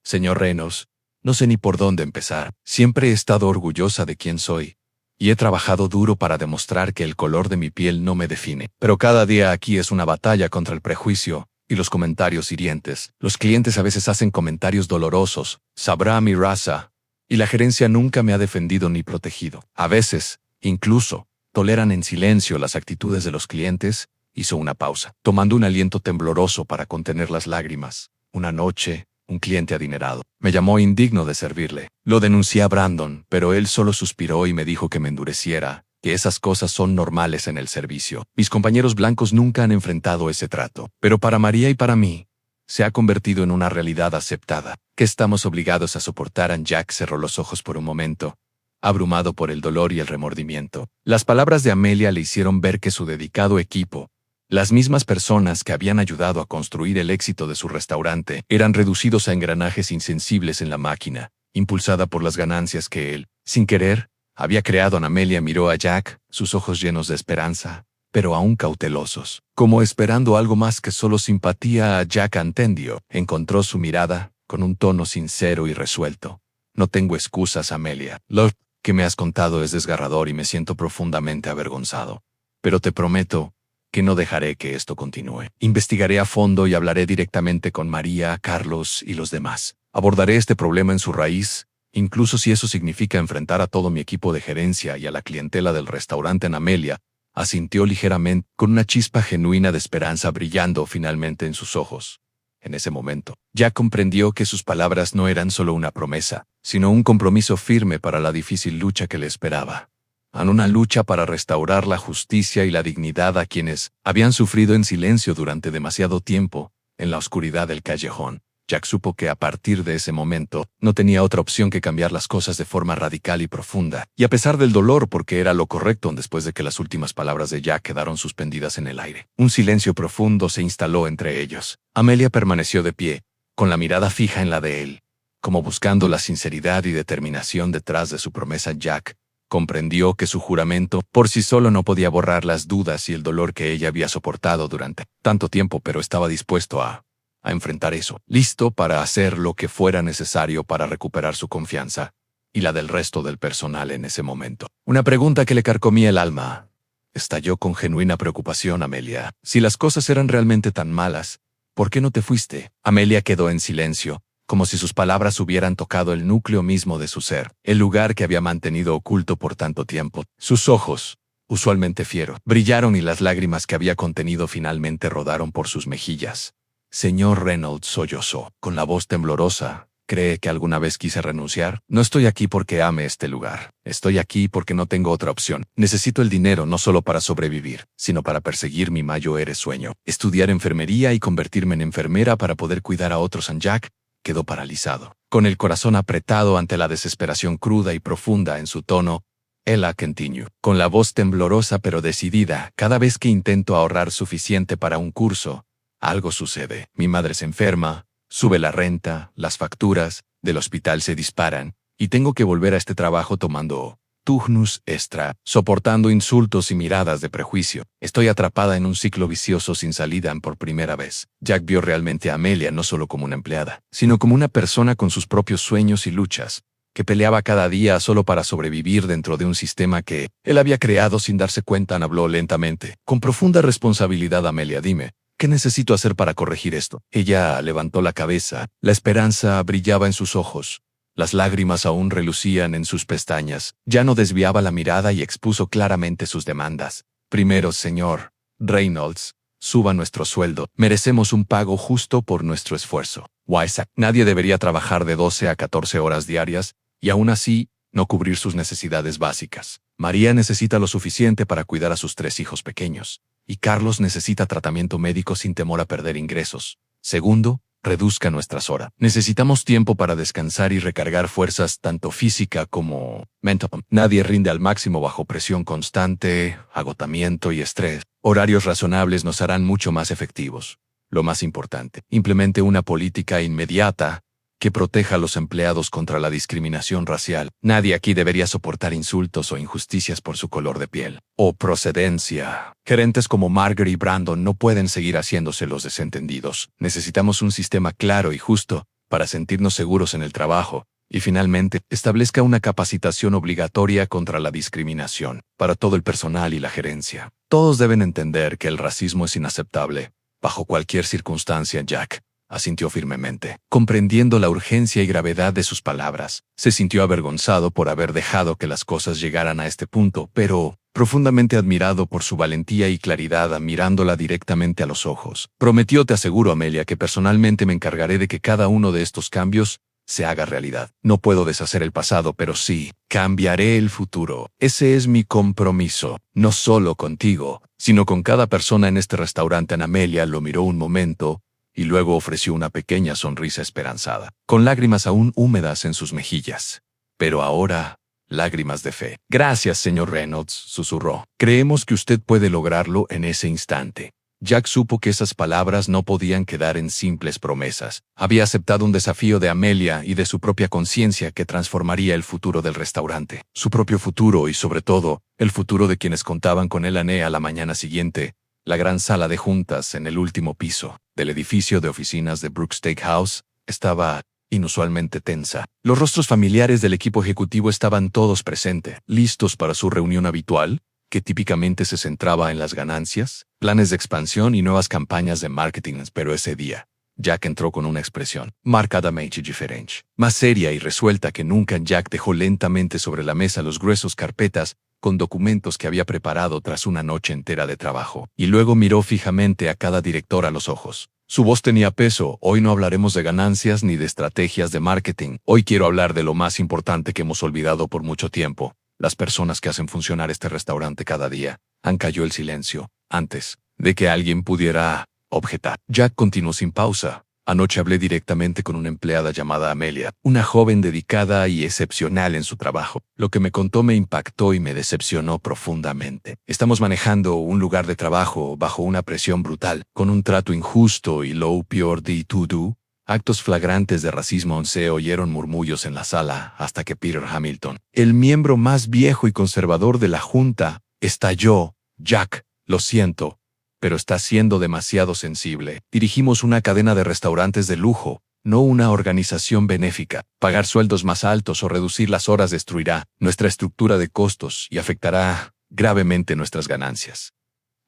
señor Reynolds, no sé ni por dónde empezar. Siempre he estado orgullosa de quién soy, y he trabajado duro para demostrar que el color de mi piel no me define. Pero cada día aquí es una batalla contra el prejuicio y los comentarios hirientes. Los clientes a veces hacen comentarios dolorosos, sabrá mi raza, y la gerencia nunca me ha defendido ni protegido. A veces, incluso, toleran en silencio las actitudes de los clientes. Hizo una pausa, tomando un aliento tembloroso para contener las lágrimas. Una noche, un cliente adinerado me llamó indigno de servirle. Lo denuncié a Brandon, pero él solo suspiró y me dijo que me endureciera, que esas cosas son normales en el servicio. Mis compañeros blancos nunca han enfrentado ese trato, pero para María y para mí, se ha convertido en una realidad aceptada, que estamos obligados a soportar. Jack cerró los ojos por un momento, abrumado por el dolor y el remordimiento. Las palabras de Amelia le hicieron ver que su dedicado equipo, las mismas personas que habían ayudado a construir el éxito de su restaurante, eran reducidos a engranajes insensibles en la máquina, impulsada por las ganancias que él, sin querer, había creado. Amelia miró a Jack, sus ojos llenos de esperanza, pero aún cautelosos, como esperando algo más que solo simpatía. Jack entendió, encontró su mirada, con un tono sincero y resuelto. No tengo excusas, Amelia. Lo que me has contado es desgarrador y me siento profundamente avergonzado. Pero te prometo que no dejaré que esto continúe. Investigaré a fondo y hablaré directamente con María, Carlos y los demás. Abordaré este problema en su raíz, incluso si eso significa enfrentar a todo mi equipo de gerencia y a la clientela del restaurante. Amelia asintió ligeramente, con una chispa genuina de esperanza brillando finalmente en sus ojos. En ese momento, ya comprendió que sus palabras no eran solo una promesa, sino un compromiso firme para la difícil lucha que le esperaba. En una lucha para restaurar la justicia y la dignidad a quienes habían sufrido en silencio durante demasiado tiempo, en la oscuridad del callejón. Jack supo que a partir de ese momento no tenía otra opción que cambiar las cosas de forma radical y profunda, y a pesar del dolor, porque era lo correcto. Después de que las últimas palabras de Jack quedaron suspendidas en el aire, un silencio profundo se instaló entre ellos. Amelia permaneció de pie, con la mirada fija en la de él, como buscando la sinceridad y determinación detrás de su promesa. Jack comprendió que su juramento por sí solo no podía borrar las dudas y el dolor que ella había soportado durante tanto tiempo, pero estaba dispuesto a enfrentar eso, listo para hacer lo que fuera necesario para recuperar su confianza y la del resto del personal en ese momento. Una pregunta que le carcomía el alma estalló con genuina preocupación. Amelia, si las cosas eran realmente tan malas, ¿por qué no te fuiste? Amelia quedó en silencio, como si sus palabras hubieran tocado el núcleo mismo de su ser, el lugar que había mantenido oculto por tanto tiempo. Sus ojos, usualmente fieros, brillaron y las lágrimas que había contenido finalmente rodaron por sus mejillas. Señor Reynolds, sollozó, con la voz temblorosa. ¿Cree que alguna vez quise renunciar? No estoy aquí porque ame este lugar. Estoy aquí porque no tengo otra opción. Necesito el dinero no solo para sobrevivir, sino para perseguir mi mayor sueño: estudiar enfermería y convertirme en enfermera para poder cuidar a otros. Jack quedó paralizado, con el corazón apretado ante la desesperación cruda y profunda en su tono. Ella continuó, con la voz temblorosa pero decidida: cada vez que intento ahorrar suficiente para un curso, algo sucede. Mi madre se enferma, sube la renta, las facturas del hospital se disparan, y tengo que volver a este trabajo tomando turnus extra, soportando insultos y miradas de prejuicio. Estoy atrapada en un ciclo vicioso sin salida. Por primera vez, Jack vio realmente a Amelia no solo como una empleada, sino como una persona con sus propios sueños y luchas, que peleaba cada día solo para sobrevivir dentro de un sistema que él había creado sin darse cuenta. Habló lentamente, con profunda responsabilidad. Amelia, dime, ¿qué necesito hacer para corregir esto? Ella levantó la cabeza, la esperanza brillaba en sus ojos. Las lágrimas aún relucían en sus pestañas. Ya no desviaba la mirada y expuso claramente sus demandas. Primero, señor Reynolds, suba nuestro sueldo. Merecemos un pago justo por nuestro esfuerzo. Isaac, nadie debería trabajar de 12 a 14 horas diarias y aún así no cubrir sus necesidades básicas. María necesita lo suficiente para cuidar a sus 3 hijos pequeños, y Carlos necesita tratamiento médico sin temor a perder ingresos. Segundo, reduzca nuestras horas. Necesitamos tiempo para descansar y recargar fuerzas, tanto física como mental. Nadie rinde al máximo bajo presión constante, agotamiento y estrés. Horarios razonables nos harán mucho más efectivos. Lo más importante, implemente una política inmediata que proteja a los empleados contra la discriminación racial. Nadie aquí debería soportar insultos o injusticias por su color de piel o procedencia. Gerentes como Margaret y Brandon no pueden seguir haciéndose los desentendidos. Necesitamos un sistema claro y justo para sentirnos seguros en el trabajo, Y finalmente, establezca una capacitación obligatoria contra la discriminación para todo el personal y la gerencia. Todos deben entender que el racismo es inaceptable, bajo cualquier circunstancia. Jack asintió firmemente. Comprendiendo la urgencia y gravedad de sus palabras, se sintió avergonzado por haber dejado que las cosas llegaran a este punto, pero profundamente admirado por su valentía y claridad mirándola directamente a los ojos. Prometió, te aseguro, Amelia, que personalmente me encargaré de que cada uno de estos cambios se haga realidad. No puedo deshacer el pasado, pero sí, cambiaré el futuro. Ese es mi compromiso, no solo contigo, sino con cada persona en este restaurante. Amelia lo miró un momento, y luego ofreció una pequeña sonrisa esperanzada, con lágrimas aún húmedas en sus mejillas. Pero ahora, lágrimas de fe. Gracias, señor Reynolds, susurró. Creemos que usted puede lograrlo en ese instante. Jack supo que esas palabras no podían quedar en simples promesas. Había aceptado un desafío de Amelia y de su propia conciencia que transformaría el futuro del restaurante. Su propio futuro y, sobre todo, el futuro de quienes contaban con él. A la mañana siguiente, la gran sala de juntas en el último piso del edificio de oficinas de Brooks Steakhouse estaba inusualmente tensa. Los rostros familiares del equipo ejecutivo estaban todos presentes, listos para su reunión habitual, que típicamente se centraba en las ganancias, planes de expansión y nuevas campañas de marketing. Pero ese día, Jack entró con una expresión marcadamente diferente, más seria y resuelta que nunca. Jack dejó lentamente sobre la mesa los gruesos carpetas con documentos que había preparado tras una noche entera de trabajo, y luego miró fijamente a cada director a los ojos. Su voz tenía peso. Hoy no hablaremos de ganancias ni de estrategias de marketing. Hoy quiero hablar de lo más importante que hemos olvidado por mucho tiempo. Las personas que hacen funcionar este restaurante cada día. Cayó el silencio, antes de que alguien pudiera objetar. Jack continuó sin pausa. Anoche hablé directamente con una empleada llamada Amelia, una joven dedicada y excepcional en su trabajo. Lo que me contó me impactó y me decepcionó profundamente. Estamos manejando un lugar de trabajo bajo una presión brutal, con un trato injusto y lo peor de todo, actos flagrantes de racismo. Se oyeron murmullos en la sala hasta que Peter Hamilton, el miembro más viejo y conservador de la junta, estalló. Jack, lo siento, pero está siendo demasiado sensible. Dirigimos una cadena de restaurantes de lujo, no una organización benéfica. Pagar sueldos más altos o reducir las horas destruirá nuestra estructura de costos y afectará gravemente nuestras ganancias.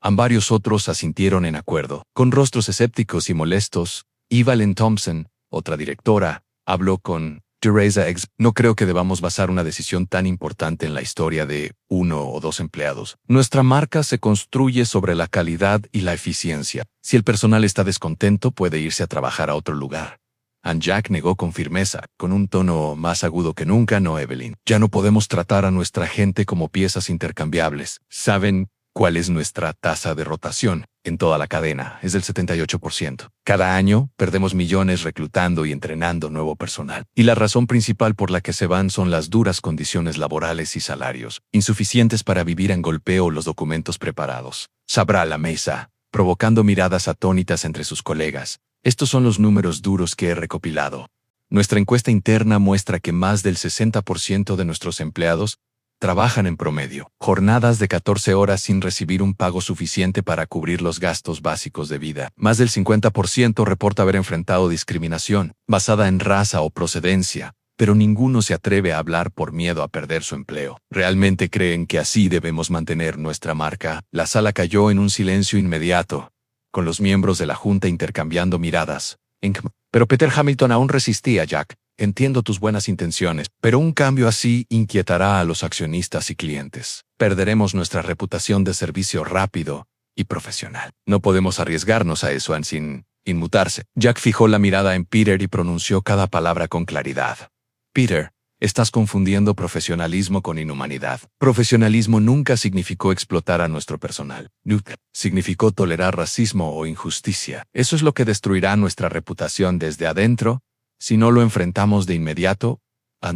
Varios otros asintieron en acuerdo. Con rostros escépticos y molestos, Evelyn Thompson, otra directora, habló con Teresa Eggs. No creo que debamos basar una decisión tan importante en la historia de uno o dos empleados. Nuestra marca se construye sobre la calidad y la eficiencia. Si el personal está descontento, puede irse a trabajar a otro lugar. Jack negó con firmeza, con un tono más agudo que nunca. No, Evelyn. Ya no podemos tratar a nuestra gente como piezas intercambiables. ¿Saben cuál es nuestra tasa de rotación? En toda la cadena es del 78%. Cada año perdemos millones reclutando y entrenando nuevo personal. Y la razón principal por la que se van son las duras condiciones laborales y salarios, insuficientes para vivir en golpeo o los documentos preparados. Sabrá la mesa, provocando miradas atónitas entre sus colegas. Estos son los números duros que he recopilado. Nuestra encuesta interna muestra que más del 60% de nuestros empleados trabajan en promedio jornadas de 14 horas sin recibir un pago suficiente para cubrir los gastos básicos de vida. Más del 50% reporta haber enfrentado discriminación basada en raza o procedencia, pero ninguno se atreve a hablar por miedo a perder su empleo. ¿Realmente creen que así debemos mantener nuestra marca? La sala cayó en un silencio inmediato, con los miembros de la junta intercambiando miradas. Pero Peter Hamilton aún resistía. Jack, entiendo tus buenas intenciones, pero un cambio así inquietará a los accionistas y clientes. Perderemos nuestra reputación de servicio rápido y profesional. No podemos arriesgarnos a eso sin inmutarse. Jack fijó la mirada en Peter y pronunció cada palabra con claridad. Peter, estás confundiendo profesionalismo con inhumanidad. Profesionalismo nunca significó explotar a nuestro personal. Nunca significó tolerar racismo o injusticia. Eso es lo que destruirá nuestra reputación desde adentro si no lo enfrentamos de inmediato.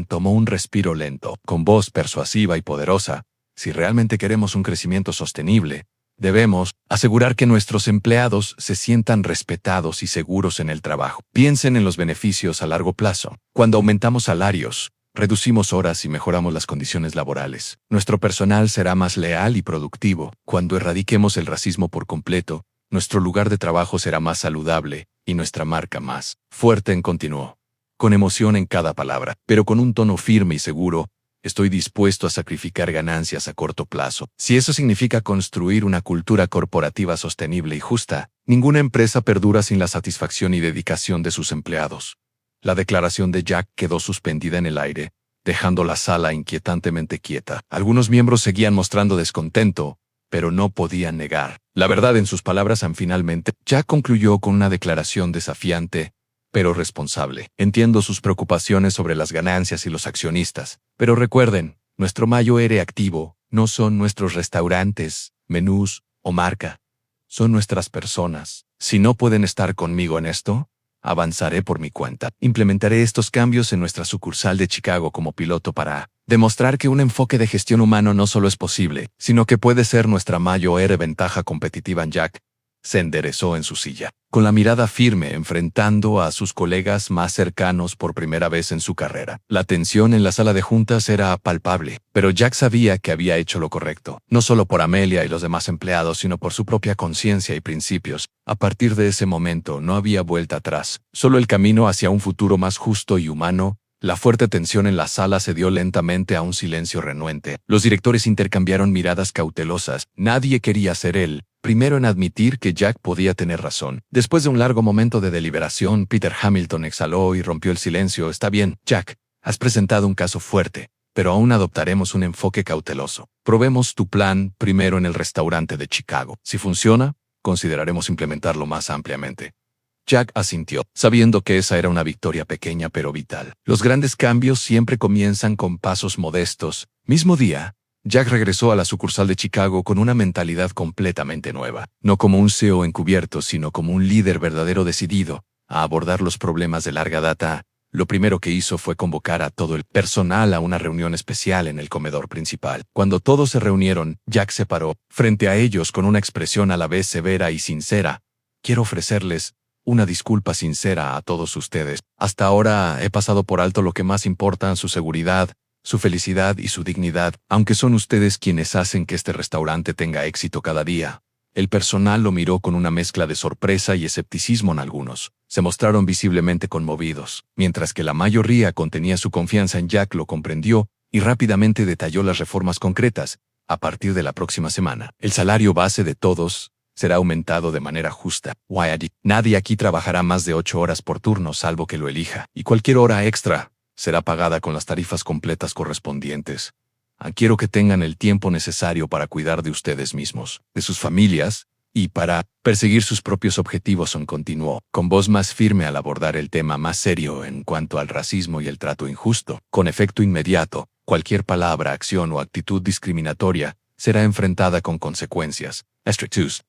Tomó un respiro lento, con voz persuasiva y poderosa. Si realmente queremos un crecimiento sostenible, debemos asegurar que nuestros empleados se sientan respetados y seguros en el trabajo. Piensen en los beneficios a largo plazo. Cuando aumentamos salarios, reducimos horas y mejoramos las condiciones laborales, nuestro personal será más leal y productivo. Cuando erradiquemos el racismo por completo, nuestro lugar de trabajo será más saludable y nuestra marca más fuerte. Continuó. con emoción en cada palabra, pero con un tono firme y seguro. Estoy dispuesto a sacrificar ganancias a corto plazo. Si eso significa construir una cultura corporativa sostenible y justa, ninguna empresa perdura sin la satisfacción y dedicación de sus empleados. La declaración de Jack quedó suspendida en el aire, dejando la sala inquietantemente quieta. Algunos miembros seguían mostrando descontento, pero no podían negar la verdad en sus palabras. Finalmente, Jack concluyó con una declaración desafiante, pero responsable. Entiendo sus preocupaciones sobre las ganancias y los accionistas, pero recuerden, nuestro mayor activo no son nuestros restaurantes, menús o marca. Son nuestras personas. Si no pueden estar conmigo en esto, avanzaré por mi cuenta. Implementaré estos cambios en nuestra sucursal de Chicago como piloto para demostrar que un enfoque de gestión humano no solo es posible, sino que puede ser nuestra mayor ventaja competitiva. Jack se enderezó en su silla, con la mirada firme, enfrentando a sus colegas más cercanos por primera vez en su carrera. La tensión en la sala de juntas era palpable, pero Jack sabía que había hecho lo correcto, no solo por Amelia y los demás empleados, sino por su propia conciencia y principios. A partir de ese momento no había vuelta atrás, solo el camino hacia un futuro más justo y humano. La fuerte tensión en la sala cedió lentamente a un silencio renuente. Los directores intercambiaron miradas cautelosas. Nadie quería ser él primero en admitir que Jack podía tener razón. Después de un largo momento de deliberación, Peter Hamilton exhaló y rompió el silencio. Está bien, Jack, has presentado un caso fuerte, pero aún adoptaremos un enfoque cauteloso. Probemos tu plan primero en el restaurante de Chicago. Si funciona, consideraremos implementarlo más ampliamente. Jack asintió, sabiendo que esa era una victoria pequeña pero vital. Los grandes cambios siempre comienzan con pasos modestos. Mismo día, Jack regresó a la sucursal de Chicago con una mentalidad completamente nueva. No como un CEO encubierto, sino como un líder verdadero decidido a abordar los problemas de larga data. Lo primero que hizo fue convocar a todo el personal a una reunión especial en el comedor principal. Cuando todos se reunieron, Jack se paró frente a ellos con una expresión a la vez severa y sincera. Quiero ofrecerles una disculpa sincera a todos ustedes. Hasta ahora he pasado por alto lo que más importa: su seguridad, su felicidad y su dignidad, aunque son ustedes quienes hacen que este restaurante tenga éxito cada día. El personal lo miró con una mezcla de sorpresa y escepticismo. En algunos se mostraron visiblemente conmovidos, mientras que la mayoría contenía su confianza en Jack. Lo comprendió y rápidamente detalló las reformas concretas. A partir de la próxima semana, el salario base de todos será aumentado de manera justa. Nadie aquí trabajará más de 8 horas por turno salvo que lo elija, y cualquier hora extra será pagada con las tarifas completas correspondientes. Quiero que tengan el tiempo necesario para cuidar de ustedes mismos, de sus familias, y para perseguir sus propios objetivos. Continuó, con voz más firme al abordar el tema más serio en cuanto al racismo y el trato injusto. Con efecto inmediato, cualquier palabra, acción o actitud discriminatoria será enfrentada con consecuencias.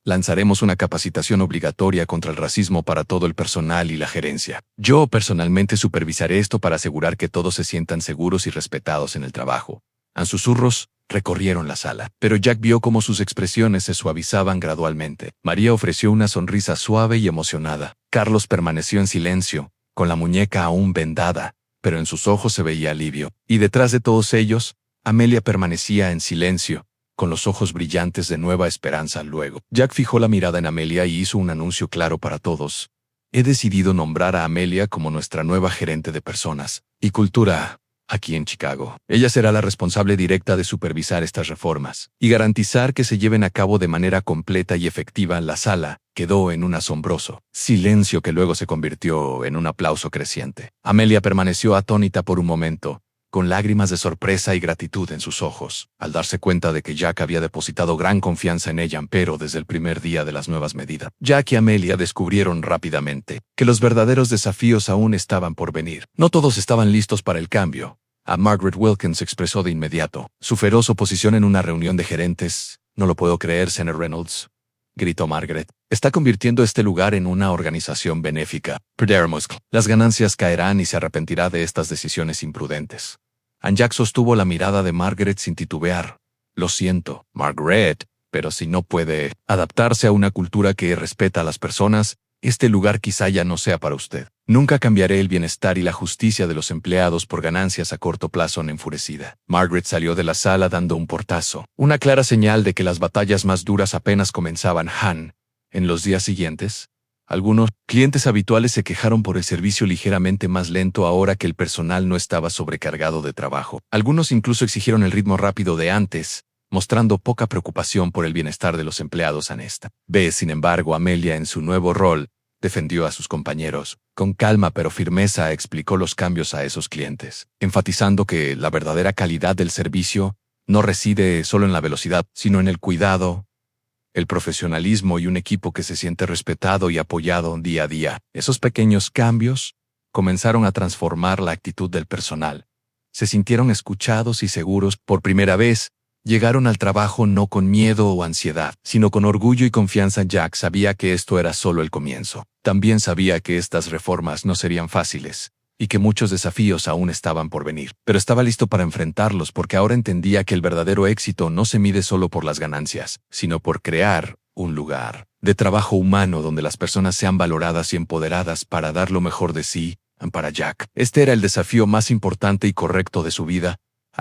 Lanzaremos una capacitación obligatoria contra el racismo para todo el personal y la gerencia. Yo personalmente supervisaré esto para asegurar que todos se sientan seguros y respetados en el trabajo. Susurros recorrieron la sala, pero Jack vio cómo sus expresiones se suavizaban gradualmente. María ofreció una sonrisa suave y emocionada. Carlos permaneció en silencio, con la muñeca aún vendada, pero en sus ojos se veía alivio. Y detrás de todos ellos, Amelia permanecía en silencio, con los ojos brillantes de nueva esperanza. Luego, Jack fijó la mirada en Amelia y hizo un anuncio claro para todos. He decidido nombrar a Amelia como nuestra nueva gerente de personas y cultura aquí en Chicago. Ella será la responsable directa de supervisar estas reformas y garantizar que se lleven a cabo de manera completa y efectiva. La sala quedó en un asombroso silencio que luego se convirtió en un aplauso creciente. Amelia permaneció atónita por un momento, con lágrimas de sorpresa y gratitud en sus ojos, al darse cuenta de que Jack había depositado gran confianza en ella. Pero desde el primer día de las nuevas medidas, Jack y Amelia descubrieron rápidamente que los verdaderos desafíos aún estaban por venir. No todos estaban listos para el cambio. Margaret Wilkins expresó de inmediato su feroz oposición en una reunión de gerentes. No lo puedo creer, Senator Reynolds, gritó Margaret. Está convirtiendo este lugar en una organización benéfica. Las ganancias caerán y se arrepentirá de estas decisiones imprudentes. Jack sostuvo la mirada de Margaret sin titubear. Lo siento, Margaret, pero si no puede adaptarse a una cultura que respeta a las personas, este lugar quizá ya no sea para usted. Nunca cambiaré el bienestar y la justicia de los empleados por ganancias a corto plazo. Enfurecida, Margaret salió de la sala dando un portazo, una clara señal de que las batallas más duras apenas comenzaban. En los días siguientes, Algunos clientes habituales se quejaron por el servicio ligeramente más lento ahora que el personal no estaba sobrecargado de trabajo. Algunos incluso exigieron el ritmo rápido de antes, mostrando poca preocupación por el bienestar de los empleados en esta. Sin embargo, Amelia, en su nuevo rol, defendió a sus compañeros. Con calma pero firmeza explicó los cambios a esos clientes, enfatizando que la verdadera calidad del servicio no reside solo en la velocidad, sino en el cuidado, el profesionalismo y un equipo que se siente respetado y apoyado día a día. Esos pequeños cambios comenzaron a transformar la actitud del personal. Se sintieron escuchados y seguros. Por primera vez, llegaron al trabajo no con miedo o ansiedad, sino con orgullo y confianza. Jack sabía que esto era solo el comienzo. También sabía que estas reformas no serían fáciles y que muchos desafíos aún estaban por venir. Pero estaba listo para enfrentarlos porque ahora entendía que el verdadero éxito no se mide solo por las ganancias, sino por crear un lugar de trabajo humano donde las personas sean valoradas y empoderadas para dar lo mejor de sí. Para Jack, este era el desafío más importante y correcto de su vida.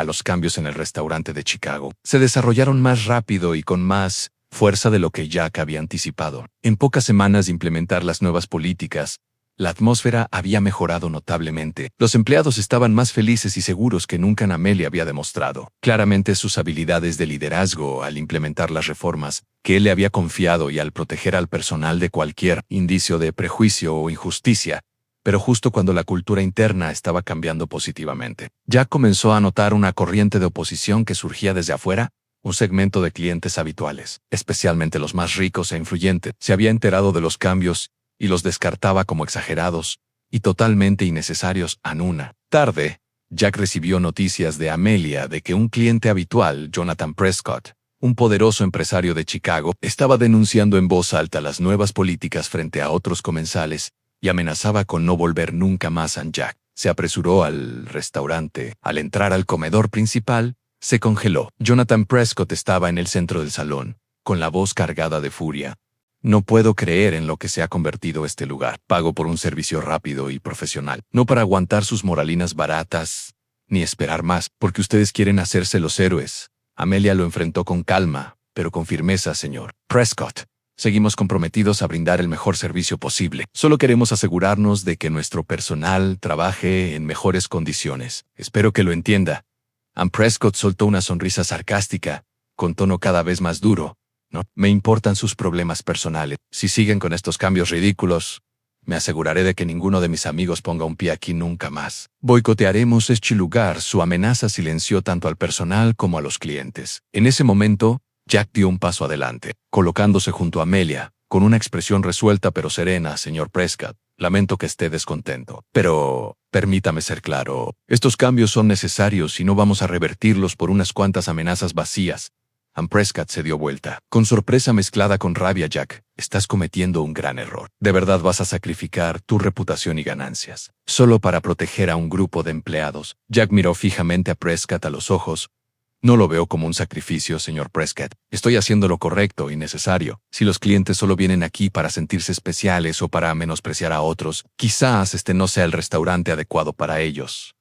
Los cambios en el restaurante de Chicago se desarrollaron más rápido y con más fuerza de lo que Jack había anticipado. En pocas semanas de implementar las nuevas políticas, la atmósfera había mejorado notablemente. Los empleados estaban más felices y seguros que nunca. Amelia había demostrado claramente sus habilidades de liderazgo al implementar las reformas que él le había confiado y al proteger al personal de cualquier indicio de prejuicio o injusticia. Pero justo cuando la cultura interna estaba cambiando positivamente, Jack comenzó a notar una corriente de oposición que surgía desde afuera. Un segmento de clientes habituales, especialmente los más ricos e influyentes, se había enterado de los cambios y los descartaba como exagerados y totalmente innecesarios. En una tarde, Jack recibió noticias de Amelia de que un cliente habitual, Jonathan Prescott, un poderoso empresario de Chicago, estaba denunciando en voz alta las nuevas políticas frente a otros comensales y amenazaba con no volver nunca más. Jack se apresuró al restaurante. Al entrar al comedor principal, se congeló. Jonathan Prescott estaba en el centro del salón, con la voz cargada de furia. No puedo creer en lo que se ha convertido este lugar. Pago por un servicio rápido y profesional, no para aguantar sus moralinas baratas, ni esperar más, porque ustedes quieren hacerse los héroes. Amelia lo enfrentó con calma, pero con firmeza. Señor Prescott, seguimos comprometidos a brindar el mejor servicio posible. Solo queremos asegurarnos de que nuestro personal trabaje en mejores condiciones. Espero que lo entienda. Prescott soltó una sonrisa sarcástica, con tono cada vez más duro. No me importan sus problemas personales. Si siguen con estos cambios ridículos, me aseguraré de que ninguno de mis amigos ponga un pie aquí nunca más. Boicotearemos este lugar. Su amenaza silenció tanto al personal como a los clientes. En ese momento, Jack dio un paso adelante, colocándose junto a Amelia, con una expresión resuelta pero serena. Señor Prescott, lamento que esté descontento, pero permítame ser claro. Estos cambios son necesarios y no vamos a revertirlos por unas cuantas amenazas vacías. Prescott se dio vuelta, con sorpresa mezclada con rabia. Jack, estás cometiendo un gran error. ¿De verdad vas a sacrificar tu reputación y ganancias solo para proteger a un grupo de empleados? Jack miró fijamente a Prescott a los ojos. No lo veo como un sacrificio, señor Prescott. Estoy haciendo lo correcto y necesario. Si los clientes solo vienen aquí para sentirse especiales o para menospreciar a otros, quizás este no sea el restaurante adecuado para ellos.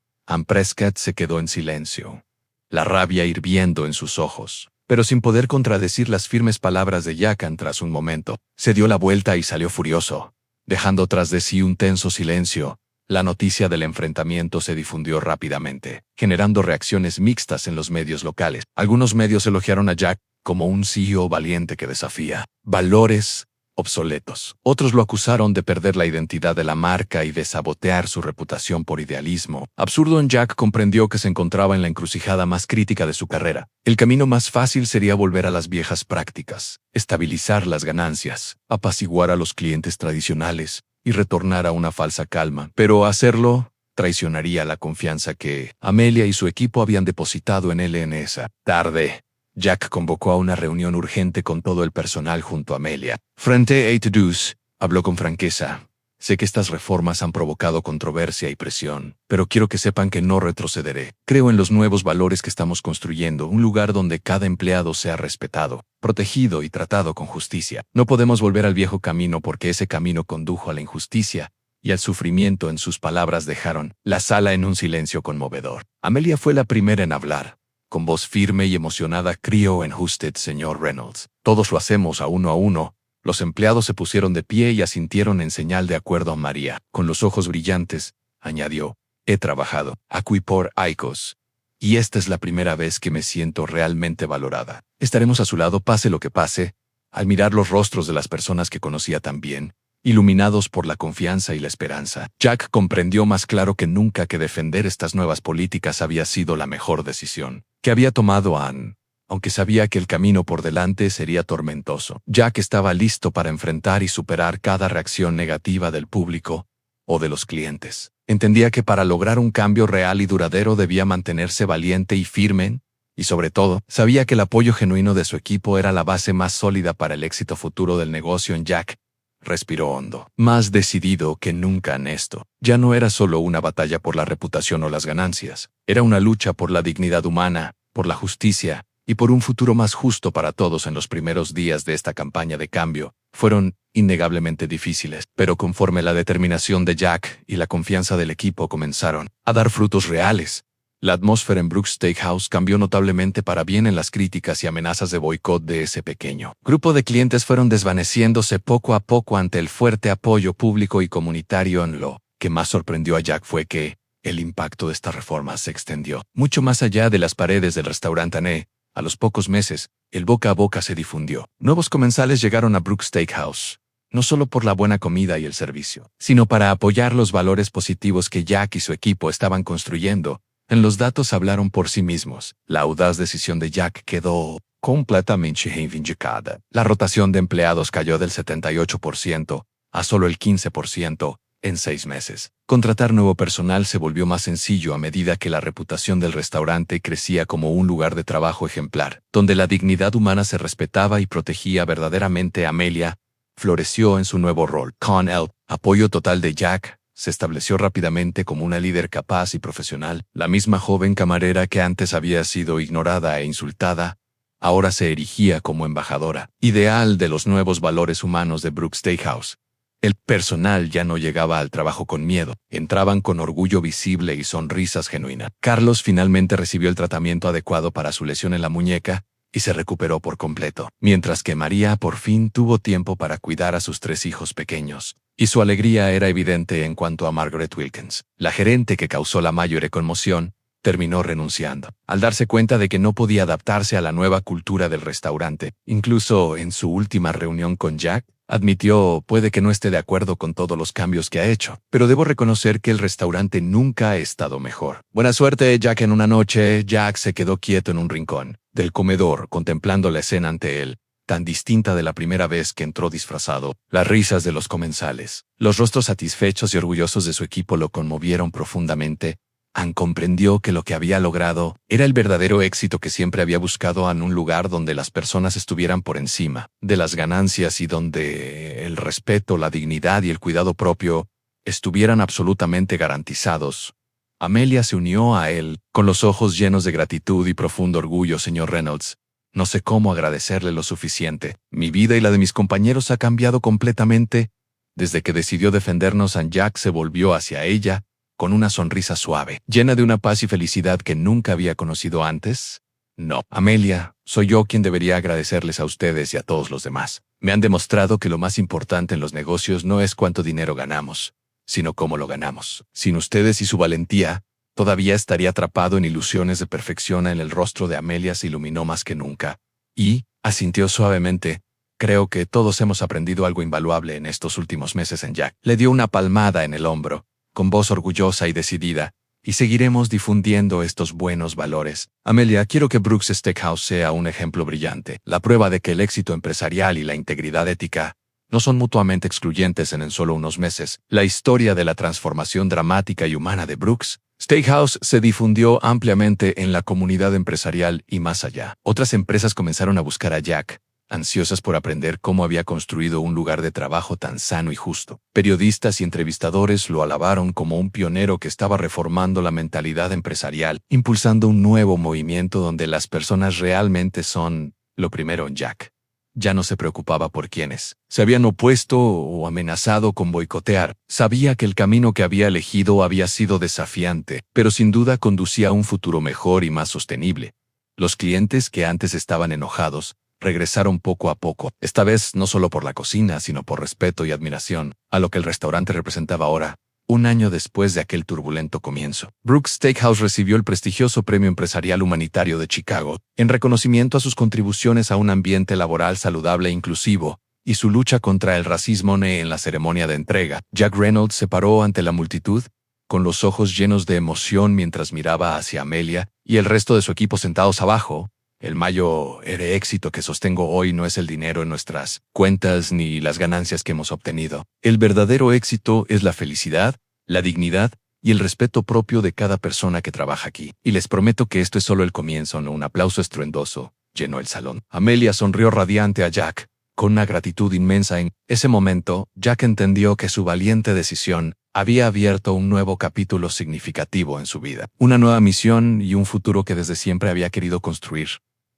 Prescott se quedó en silencio, la rabia hirviendo en sus ojos, pero sin poder contradecir las firmes palabras de Jack. Tras un momento, se dio la vuelta y salió furioso, dejando tras de sí un tenso silencio. La noticia del enfrentamiento se difundió rápidamente, generando reacciones mixtas en los medios locales. Algunos medios elogiaron a Jack como un CEO valiente que desafía valores obsoletos. Otros lo acusaron de perder la identidad de la marca y de sabotear su reputación por idealismo absurdo. Jack comprendió que se encontraba en la encrucijada más crítica de su carrera. El camino más fácil sería volver a las viejas prácticas, estabilizar las ganancias, apaciguar a los clientes tradicionales y retornar a una falsa calma. Pero hacerlo traicionaría la confianza que Amelia y su equipo habían depositado en él. En esa tarde, Jack convocó a una reunión urgente con todo el personal junto a Amelia. Frente a todos, habló con franqueza. Sé que estas reformas han provocado controversia y presión, pero quiero que sepan que no retrocederé. Creo en los nuevos valores que estamos construyendo, un lugar donde cada empleado sea respetado, protegido y tratado con justicia. No podemos volver al viejo camino porque ese camino condujo a la injusticia y al sufrimiento. En sus palabras dejaron la sala en un silencio conmovedor. Amelia fue la primera en hablar. Con voz firme y emocionada crió en usted, señor Reynolds. Todos lo hacemos a uno, Los empleados se pusieron de pie y asintieron en señal de acuerdo a María. Con los ojos brillantes, añadió, he trabajado, aquí por Aikos. Y esta es la primera vez que me siento realmente valorada. Estaremos a su lado pase lo que pase, al mirar los rostros de las personas que conocía tan bien, iluminados por la confianza y la esperanza. Jack comprendió más claro que nunca que defender estas nuevas políticas había sido la mejor decisión que había tomado Anne, aunque sabía que el camino por delante sería tormentoso. Jack estaba listo para enfrentar y superar cada reacción negativa del público o de los clientes. Entendía que para lograr un cambio real y duradero debía mantenerse valiente y firme, y sobre todo, sabía que el apoyo genuino de su equipo era la base más sólida para el éxito futuro del negocio. En Jack respiró hondo, más decidido que nunca en esto. Ya no era solo una batalla por la reputación o las ganancias, era una lucha por la dignidad humana, por la justicia y por un futuro más justo para todos. En los primeros días de esta campaña de cambio fueron innegablemente difíciles, pero conforme la determinación de Jack y la confianza del equipo comenzaron a dar frutos reales, la atmósfera en Brooks Steakhouse cambió notablemente para bien. En las críticas y amenazas de boicot de ese pequeño grupo de clientes fueron desvaneciéndose poco a poco ante el fuerte apoyo público y comunitario. En lo que más sorprendió a Jack fue que el impacto de esta reforma se extendió mucho más allá de las paredes del restaurante Anne. A los pocos meses, el boca a boca se difundió. Nuevos comensales llegaron a Brooks Steakhouse, no solo por la buena comida y el servicio, sino para apoyar los valores positivos que Jack y su equipo estaban construyendo. En los datos hablaron por sí mismos. La audaz decisión de Jack quedó completamente reivindicada. La rotación de empleados cayó del 78% a solo el 15% en 6 meses. Contratar nuevo personal se volvió más sencillo a medida que la reputación del restaurante crecía como un lugar de trabajo ejemplar, donde la dignidad humana se respetaba y protegía verdaderamente. Amelia floreció en su nuevo rol. Con el apoyo total de Jack, se estableció rápidamente como una líder capaz y profesional. La misma joven camarera que antes había sido ignorada e insultada, ahora se erigía como embajadora ideal de los nuevos valores humanos de Brooks Steakhouse. El personal ya no llegaba al trabajo con miedo, entraban con orgullo visible y sonrisas genuinas. Carlos finalmente recibió el tratamiento adecuado para su lesión en la muñeca y se recuperó por completo, mientras que María por fin tuvo tiempo para cuidar a sus 3 hijos pequeños. Y su alegría era evidente en cuanto a Margaret Wilkins. La gerente que causó la mayor conmoción terminó renunciando, al darse cuenta de que no podía adaptarse a la nueva cultura del restaurante. Incluso en su última reunión con Jack, admitió, puede que no esté de acuerdo con todos los cambios que ha hecho, pero debo reconocer que el restaurante nunca ha estado mejor. Buena suerte, Jack. En una noche, Jack se quedó quieto en un rincón del comedor, contemplando la escena ante él, tan distinta de la primera vez que entró disfrazado. Las risas de los comensales, los rostros satisfechos y orgullosos de su equipo lo conmovieron profundamente. Anne comprendió que lo que había logrado era el verdadero éxito que siempre había buscado, en un lugar donde las personas estuvieran por encima de las ganancias y donde el respeto, la dignidad y el cuidado propio estuvieran absolutamente garantizados. Amelia se unió a él, con los ojos llenos de gratitud y profundo orgullo. Señor Reynolds, no sé cómo agradecerle lo suficiente. Mi vida y la de mis compañeros ha cambiado completamente desde que decidió defendernos. Jack se volvió hacia ella con una sonrisa suave, llena de una paz y felicidad que nunca había conocido antes. No, Amelia, soy yo quien debería agradecerles a ustedes y a todos los demás. Me han demostrado que lo más importante en los negocios no es cuánto dinero ganamos, sino cómo lo ganamos. Sin ustedes y su valentía, todavía estaría atrapado en ilusiones de perfección. En el rostro de Amelia se iluminó más que nunca, y asintió suavemente. Creo que todos hemos aprendido algo invaluable en estos últimos meses. En Jack le dio una palmada en el hombro, con voz orgullosa y decidida, y seguiremos difundiendo estos buenos valores. Amelia, quiero que Brooks Steakhouse sea un ejemplo brillante, la prueba de que el éxito empresarial y la integridad ética no son mutuamente excluyentes. En solo unos meses, la historia de la transformación dramática y humana de Brooks Steakhouse se difundió ampliamente en la comunidad empresarial y más allá. Otras empresas comenzaron a buscar a Jack, ansiosas por aprender cómo había construido un lugar de trabajo tan sano y justo. Periodistas y entrevistadores lo alabaron como un pionero que estaba reformando la mentalidad empresarial, impulsando un nuevo movimiento donde las personas realmente son lo primero. Jack ya no se preocupaba por quienes se habían opuesto o amenazado con boicotear. Sabía que el camino que había elegido había sido desafiante, pero sin duda conducía a un futuro mejor y más sostenible. Los clientes que antes estaban enojados regresaron poco a poco, esta vez no solo por la cocina, sino por respeto y admiración a lo que el restaurante representaba ahora. Un año después de aquel turbulento comienzo, Brooks Steakhouse recibió el prestigioso Premio Empresarial Humanitario de Chicago, en reconocimiento a sus contribuciones a un ambiente laboral saludable e inclusivo, y su lucha contra el racismo. En la ceremonia de entrega, Jack Reynolds se paró ante la multitud, con los ojos llenos de emoción mientras miraba hacia Amelia y el resto de su equipo sentados abajo. El mayor éxito que sostengo hoy no es el dinero en nuestras cuentas ni las ganancias que hemos obtenido. El verdadero éxito es la felicidad, la dignidad y el respeto propio de cada persona que trabaja aquí. Y les prometo que esto es solo el comienzo. Un aplauso estruendoso llenó el salón. Amelia sonrió radiante a Jack, con una gratitud inmensa. En ese momento, Jack entendió que su valiente decisión había abierto un nuevo capítulo significativo en su vida. Una nueva misión y un futuro que desde siempre había querido construir.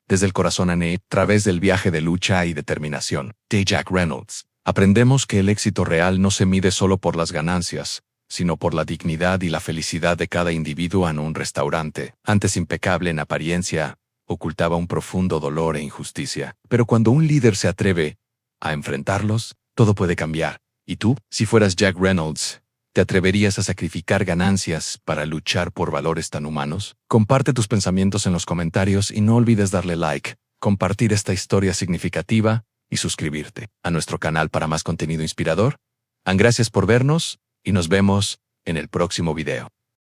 Desde el corazón a través del viaje de lucha y determinación de Jack Reynolds, aprendemos que el éxito real no se mide solo por las ganancias, sino por la dignidad y la felicidad de cada individuo. En un restaurante, antes impecable en apariencia, ocultaba un profundo dolor e injusticia. Pero cuando un líder se atreve a enfrentarlos, todo puede cambiar. ¿Y tú, si fueras Jack Reynolds, te atreverías a sacrificar ganancias para luchar por valores tan humanos? Comparte tus pensamientos en los comentarios y no olvides darle like, compartir esta historia significativa y suscribirte a nuestro canal para más contenido inspirador. Gracias por vernos y nos vemos en el próximo video.